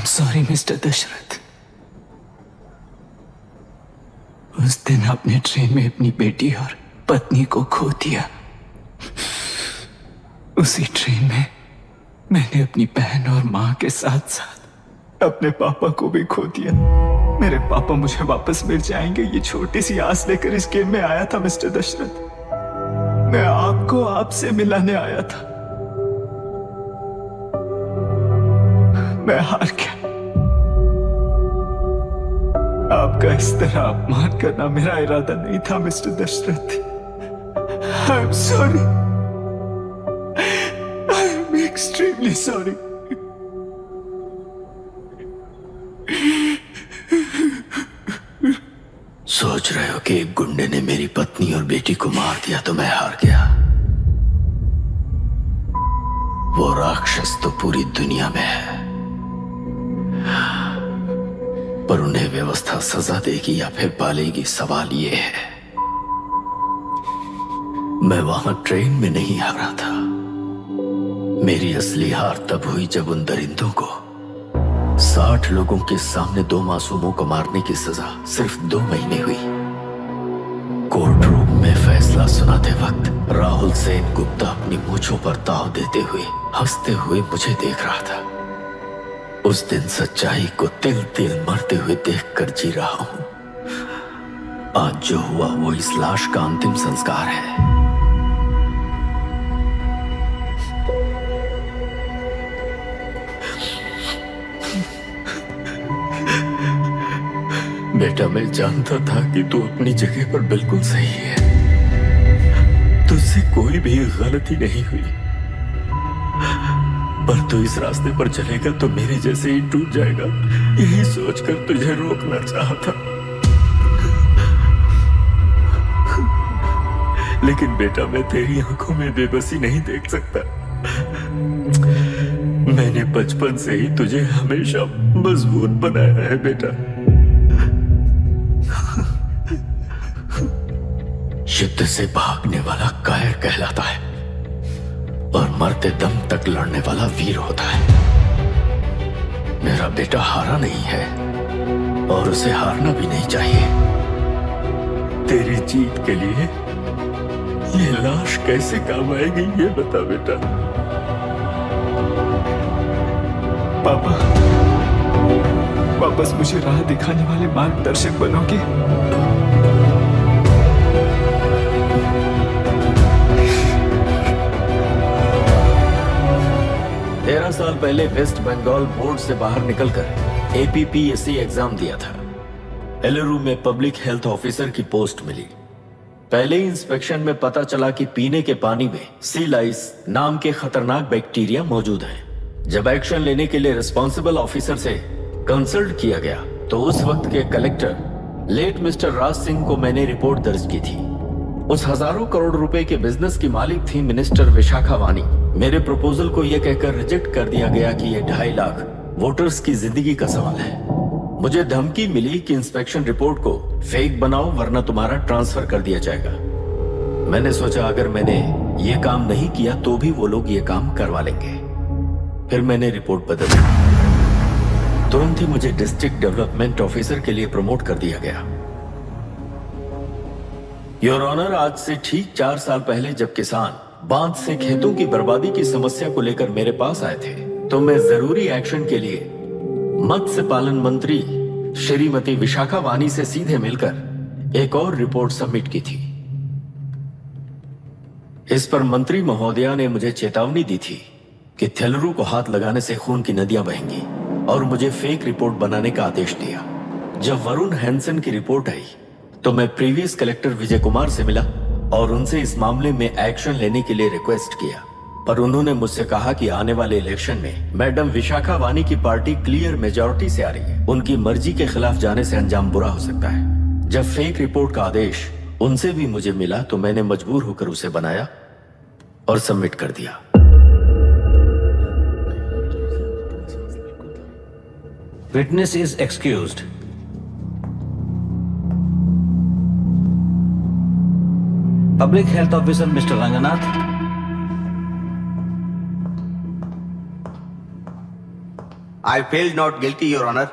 Sorry mister Dashrath. उस दिन आपने ट्रेन में अपनी बेटी और पत्नी को खो दिया। उसी ट्रेन में मैंने अपनी बहन और माँ के साथ साथ अपने पापा को भी खो दिया। मेरे पापा मुझे वापस मिल जाएंगे, ये छोटी सी आस लेकर इस गेम में आया था मिस्टर दशरथ। मैं आपको आपसे मिलाने आया था, मैं हार गया। आपका इस तरह अपमान करना मेरा इरादा नहीं था mister Dashrath. I am sorry, I am extremely sorry. सोच रहे हो कि एक गुंडे ने मेरी पत्नी और बेटी को मार दिया तो मैं हार गया? वो राक्षस तो पूरी दुनिया में है, पर उन्हें व्यवस्था सजा देगी या फिर पालेगी, सवाल ये है। मैं वहां ट्रेन में नहीं हारा था। मेरी असली हार तब हुई जब उन दरिंदों को 60 लोगों के सामने 2 मासूमों को मारने की सजा सिर्फ 2 महीने हुई। कोर्ट रूम में फैसला सुनाते वक्त राहुल सेन गुप्ता अपनी मूंछों पर ताव देते हुए हंसते हुए मुझे देख रहा था। उस दिन सच्चाई को तिल तिल मरते हुए देखकर जी रहा हूं। आज जो हुआ वो इस लाश का अंतिम संस्कार है। बेटा, मैं जानता था कि तू अपनी जगह पर बिल्कुल सही है। तुझसे कोई भी गलती नहीं हुई, पर तू इस रास्ते पर चलेगा तो मेरे जैसे ही टूट जाएगा, यही सोचकर तुझे रोकना चाहा था। लेकिन बेटा, मैं तेरी आंखों में बेबसी नहीं देख सकता। मैंने बचपन से ही तुझे हमेशा मजबूत बनाया है बेटा। युद्ध से भागने वाला कायर कहलाता है और मरते दम तक लड़ने वाला वीर होता है। मेरा बेटा हारा नहीं है और उसे हारना भी नहीं चाहिए। तेरी जीत के लिए ये लाश कैसे काम आएगी ये बता बेटा। पापा, वापस मुझे राह दिखाने वाले मार्गदर्शक बनोगे? 13 साल पहले वेस्ट बंगाल बोर्ड से बाहर निकलकर APPSC एग्जाम दिया था। एलरू में पब्लिक हेल्थ ऑफिसर की पोस्ट मिली। पहले इंस्पेक्शन में पता चला कि पीने के पानी में सी लाइस नाम के खतरनाक बैक्टीरिया मौजूद हैं। जब एक्शन लेने के लिए रिस्पॉन्सिबल ऑफिसर से कंसल्ट किया गया तो उस वक्त के collector late mister Raj Singh को मैंने रिपोर्ट दर्ज की थी। उस हजारों करोड़ रुपए के बिजनेस की मालिक थी मिनिस्टर विशाखा वानी। मेरे प्रपोजल को यह कहकर रिजेक्ट कर दिया गया कि यह 2.5 लाख वोटर्स की जिंदगी का सवाल है। मुझे धमकी मिली कि इंस्पेक्शन रिपोर्ट को फेक बनाओ वरना तुम्हारा ट्रांसफर कर दिया जाएगा। मैंने सोचा अगर मैंने ये काम नहीं किया तो भी वो लोग ये काम करवा लेंगे। फिर मैंने रिपोर्ट बदल दी। तुरंत ही मुझे डिस्ट्रिक्ट डेवलपमेंट ऑफिसर के लिए प्रमोट कर दिया गया। योर ऑनर, आज से ठीक 4 साल पहले जब किसान बांध से खेतों की बर्बादी की समस्या को लेकर मेरे पास आए थे तो मैं जरूरी एक्शन के लिए मत्स्य पालन मंत्री श्रीमती विशाखा वानी से सीधे मिलकर एक और रिपोर्ट सबमिट की थी। इस पर मंत्री महोदया ने मुझे चेतावनी दी थी कि थेलरू को हाथ लगाने से खून की नदियां बहेंगी और मुझे फेक रिपोर्ट बनाने का आदेश दिया। जब वरुण हैंसन की रिपोर्ट आई तो मैं प्रीवियस कलेक्टर विजय कुमार से मिला और उनसे इस मामले में एक्शन लेने के लिए रिक्वेस्ट किया, पर उन्होंने मुझसे कहा कि आने वाले इलेक्शन में मैडम विशाखा वानी की पार्टी क्लियर मेजॉरिटी से आ रही है, उनकी मर्जी के खिलाफ जाने से अंजाम बुरा हो सकता है। जब फेक रिपोर्ट का आदेश उनसे भी मुझे मिला तो मैंने मजबूर होकर उसे बनाया और सबमिट कर दिया। Witness is excused. Public Health Officer Mr. Ranganath. I feel not guilty, Your Honor.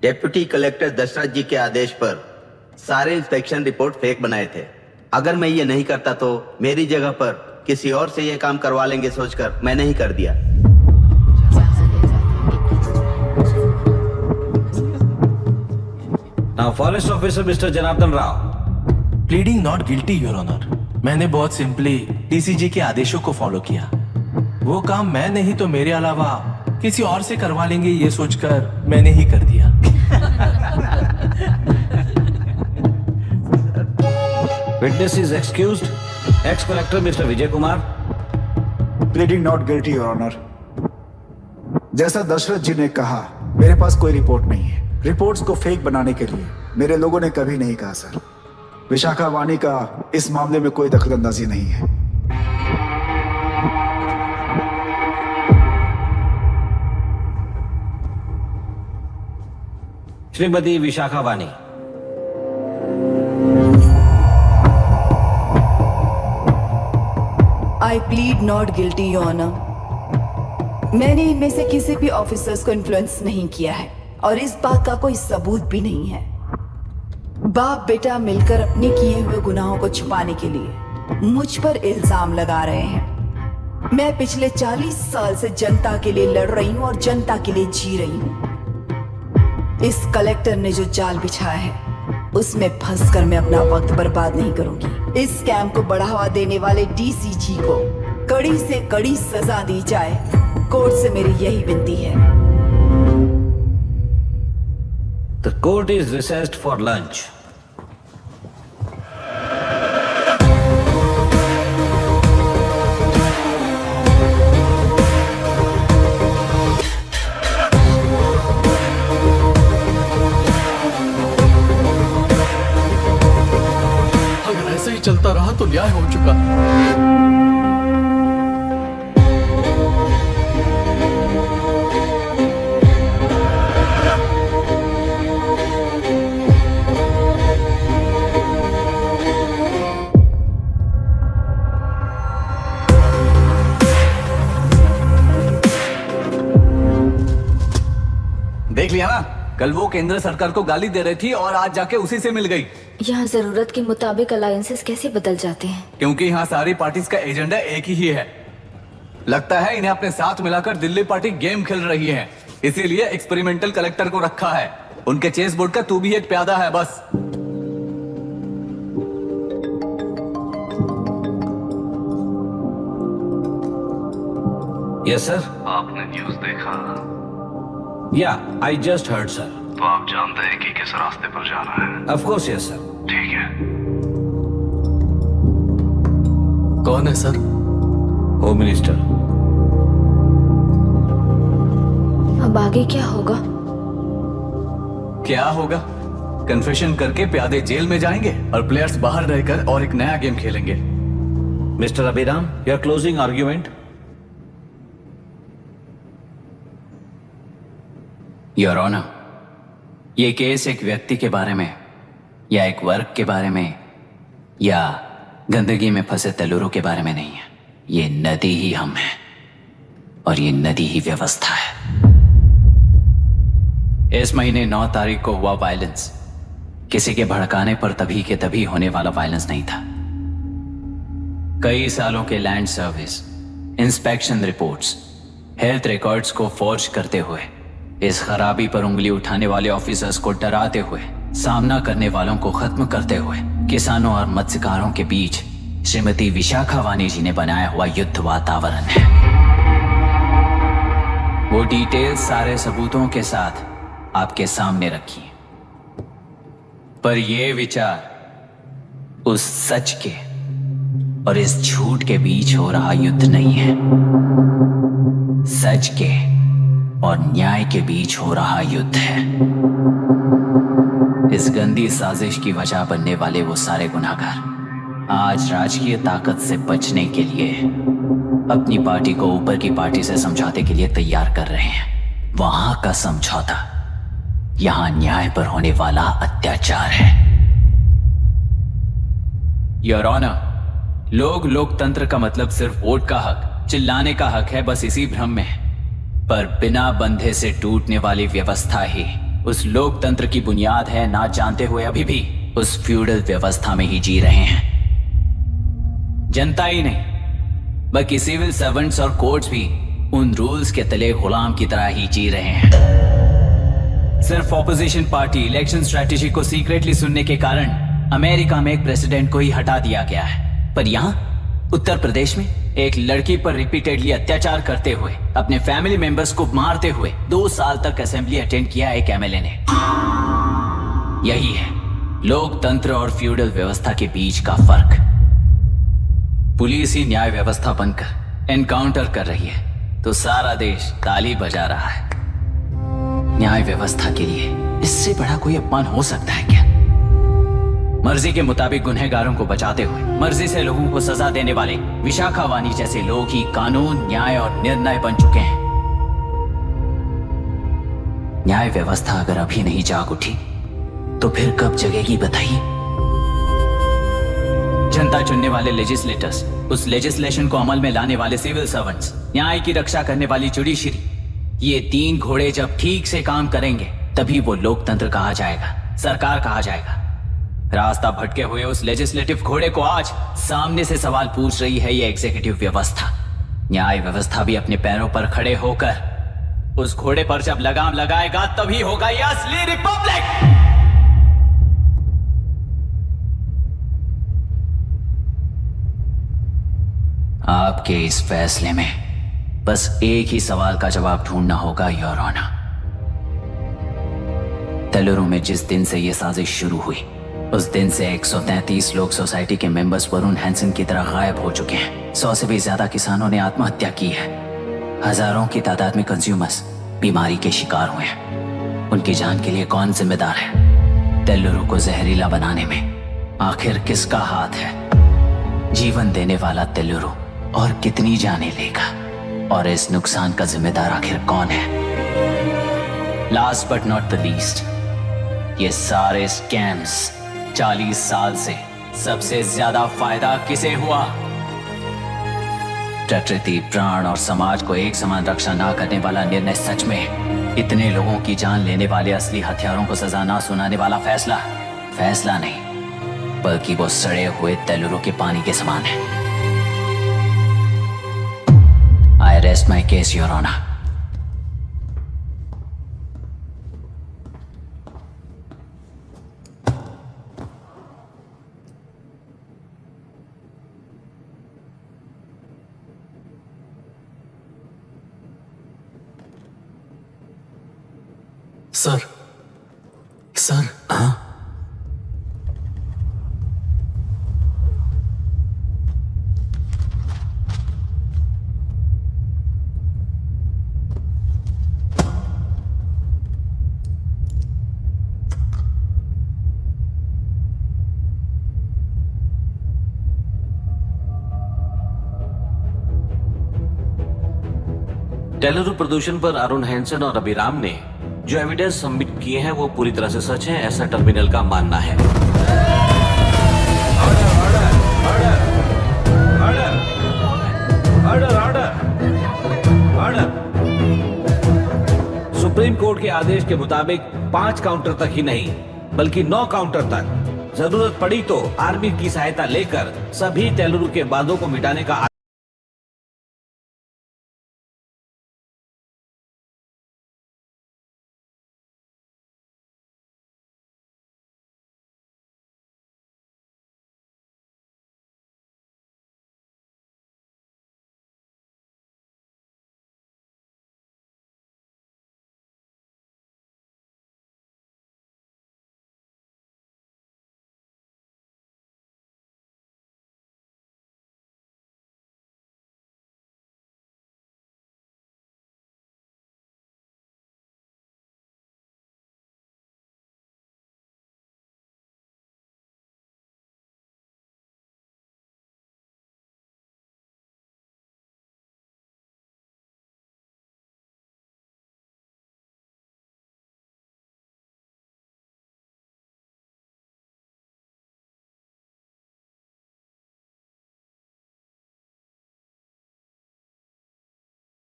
Deputy collector Dashrath ji के आदेश पर सारे इंस्पेक्शन रिपोर्ट फेक बनाए थे। अगर मैं ये नहीं करता तो मेरी जगह पर किसी और से ये काम करवा लेंगे सोचकर मैंने ही कर दिया। Forest officer mister Janardhan Rao. Pleading not guilty your honour. मैंने बहुत सिंपली डीसीजी के आदेशों को फॉलो किया। वो काम मैं नहीं तो मेरे अलावा किसी और से करवा लेंगे ये सोचकर मैंने ही कर दिया। Witness is excused. Ex collector mister Vijay Kumar. Pleading not guilty your honour. जैसा दशरथ जी ने कहा, मेरे पास कोई रिपोर्ट नहीं है। रिपोर्ट्स को फेक बनाने के लिए मेरे लोगों ने कभी नहीं कहा सर। विशाखा वानी का इस मामले में कोई दखलंदाजी नहीं है। Shrimati Vishakha Vani. I plead not guilty your honour. मैंने इनमें से किसी भी ऑफिसर्स को इन्फ्लुएंस नहीं किया है और इस बात का कोई सबूत भी नहीं है। बाप बेटा मिलकर अपने किए हुए गुनाहों को छुपाने के लिए मुझ पर इल्जाम लगा रहे हैं। मैं पिछले 40 साल से जनता के लिए लड़ रही हूं और जनता के लिए जी रही हूं। इस कलेक्टर ने जो जाल बिछाया है उसमें फंसकर मैं अपना वक्त बर्बाद नहीं करूंगी। इस स्कैम को बढ़ावा देने वाले डीसीजी को कड़ी से कड़ी सजा दी जाए। कोर्ट से मेरी यही विनती है। The court is recessed for lunch. अगर ऐसे ही चलता रहा तो न्याय हो चुका। देख लिया ना, कल वो केंद्र सरकार को गाली दे रही थी और आज जाके उसी से मिल गई। यहाँ जरूरत के मुताबिक अलायंसेस कैसे बदल जाते हैं? क्योंकि यहाँ सारी पार्टीज का एजेंडा एक ही है। लगता है इन्हें अपने साथ मिलाकर दिल्ली पार्टी गेम खेल रही है, इसीलिए एक्सपेरिमेंटल कलेक्टर को रखा है। उनके चेस बोर्ड का तू भी एक प्यादा है बस। Yes sir. आपने न्यूज़ देखा? या आई जस्ट हर्ड सर। तो आप जानते हैं कि किस रास्ते पर जाना है? Of course yes sir. ठीक है। कौन है सर? Home minister. अब आगे क्या होगा? क्या होगा? कन्फेशन करके प्यादे जेल में जाएंगे और प्लेयर्स बाहर रहकर और एक नया गेम खेलेंगे। Mister Abhiram, your closing argument. Your honour, ये केस एक व्यक्ति के बारे में या एक वर्ग के बारे में या गंदगी में फंसे तलूरों के बारे में नहीं है। ये नदी ही हम हैं और ये नदी ही व्यवस्था है। इस महीने 9 तारीख को हुआ वायलेंस किसी के भड़काने पर तभी के तभी होने वाला वायलेंस नहीं था। कई सालों के land service, inspection reports, health records को फोर्ज करते हुए, इस खराबी पर उंगली उठाने वाले ऑफिसर्स को डराते हुए, सामना करने वालों को खत्म करते हुए, किसानों और मत्स्यकारों के बीच श्रीमती विशाखा वानी जी ने बनाया हुआ युद्ध वातावरण है। वो डिटेल्स सारे सबूतों के साथ आपके सामने रखी, पर ये विचार उस सच के और इस झूठ के बीच हो रहा युद्ध नहीं है। सच के और न्याय के बीच हो रहा युद्ध है। इस गंदी साजिश की वजह बनने वाले वो सारे गुनाहगार आज राजकीय ताकत से बचने के लिए अपनी पार्टी को ऊपर की पार्टी से समझौते के लिए तैयार कर रहे हैं। वहां का समझौता यहां न्याय पर होने वाला अत्याचार है। योर ऑनर, लोकतंत्र का मतलब सिर्फ वोट का हक, चिल्लाने का हक है, बस इसी भ्रम में है। पर बिना बंधे से टूटने वाली व्यवस्था ही उस लोकतंत्र की बुनियाद है, ना जानते हुए अभी भी उस फ्यूडल व्यवस्था में ही जी रहे हैं। जनता ही नहीं बल्कि सिविल सर्वेंट्स और कोर्ट्स भी उन रूल्स के तले गुलाम की तरह ही जी रहे हैं। सिर्फ ऑपोजिशन पार्टी इलेक्शन स्ट्रेटेजी को सीक्रेटली सुनने के कारण अमेरिका में एक प्रेसिडेंट को ही हटा दिया गया है, पर यहाँ उत्तर प्रदेश में एक लड़की पर रिपीटेडली अत्याचार करते हुए, अपने फैमिली मेंबर्स को मारते हुए 2 साल तक असेंबली अटेंड किया एक एमएलए ने। यही है लोकतंत्र और फ्यूडल व्यवस्था के बीच का फर्क। पुलिस ही न्याय व्यवस्था बनकर एनकाउंटर कर रही है तो सारा देश ताली बजा रहा है। न्याय व्यवस्था के लिए इससे बड़ा कोई अपमान हो सकता है क्या? मर्जी के मुताबिक गुनहगारों को बचाते हुए मर्जी से लोगों को सजा देने वाले विशाखा वानी जैसे लोग ही कानून, न्याय और निर्णय बन चुके हैं। न्याय व्यवस्था अगर अभी नहीं जाग उठी तो फिर कब जगेगी बताइए? जनता चुनने वाले लेजिस्लेटर्स, उस लेजिस्लेशन को अमल में लाने वाले सिविल सर्वेंट्स, न्याय की रक्षा करने वाली जुडिशरी, ये 3 घोड़े जब ठीक से काम करेंगे तभी वो लोकतंत्र कहा जाएगा, सरकार कहा जाएगा। रास्ता भटके हुए उस लेजिस्लेटिव घोड़े को आज सामने से सवाल पूछ रही है ये एग्जीक्यूटिव व्यवस्था। न्याय व्यवस्था भी अपने पैरों पर खड़े होकर उस घोड़े पर जब लगाम लगाएगा तभी होगा ये असली रिपब्लिक। आपके इस फैसले में बस एक ही सवाल का जवाब ढूंढना होगा योर ऑनर। तेलुरु में जिस दिन से यह साजिश शुरू हुई उस दिन से 133 लोग सोसाइटी के मेंबर्स वरुण हैंसन की तरह गायब हो चुके हैं। 100 से भी ज्यादा किसानों ने आत्महत्या की है। हजारों की तादाद में कंज्यूमर्स बीमारी के शिकार हुए हैं। उनकी जान के लिए कौन जिम्मेदार है? तेलुरु को जहरीला बनाने में आखिर किसका हाथ है? जीवन देने वाला तेलुरु और कितनी जाने लेगा? और इस नुकसान का जिम्मेदार आखिर कौन है? Last but not the least, ये सारे स्कैम्स 40 साल से सबसे ज्यादा फायदा किसे हुआ? प्रकृति, प्राण और समाज को एक समान रक्षा ना करने वाला निर्णय, सच में इतने लोगों की जान लेने वाले असली हथियारों को सजा ना सुनाने वाला फैसला नहीं बल्कि वो सड़े हुए तेलुरु के पानी के समान है। I rest my case your honour. Sir हाँ, तेलुरु प्रदूषण पर अरुण हैंसन और अभिराम ने जो एविडेंस सबमिट किए हैं वो पूरी तरह से सच है, ऐसा टर्मिनल का मानना है। सुप्रीम कोर्ट के आदेश के मुताबिक 5 काउंटर तक ही नहीं बल्कि 9 काउंटर तक जरूरत पड़ी तो आर्मी की सहायता लेकर सभी तेलुरु के बांधों को मिटाने का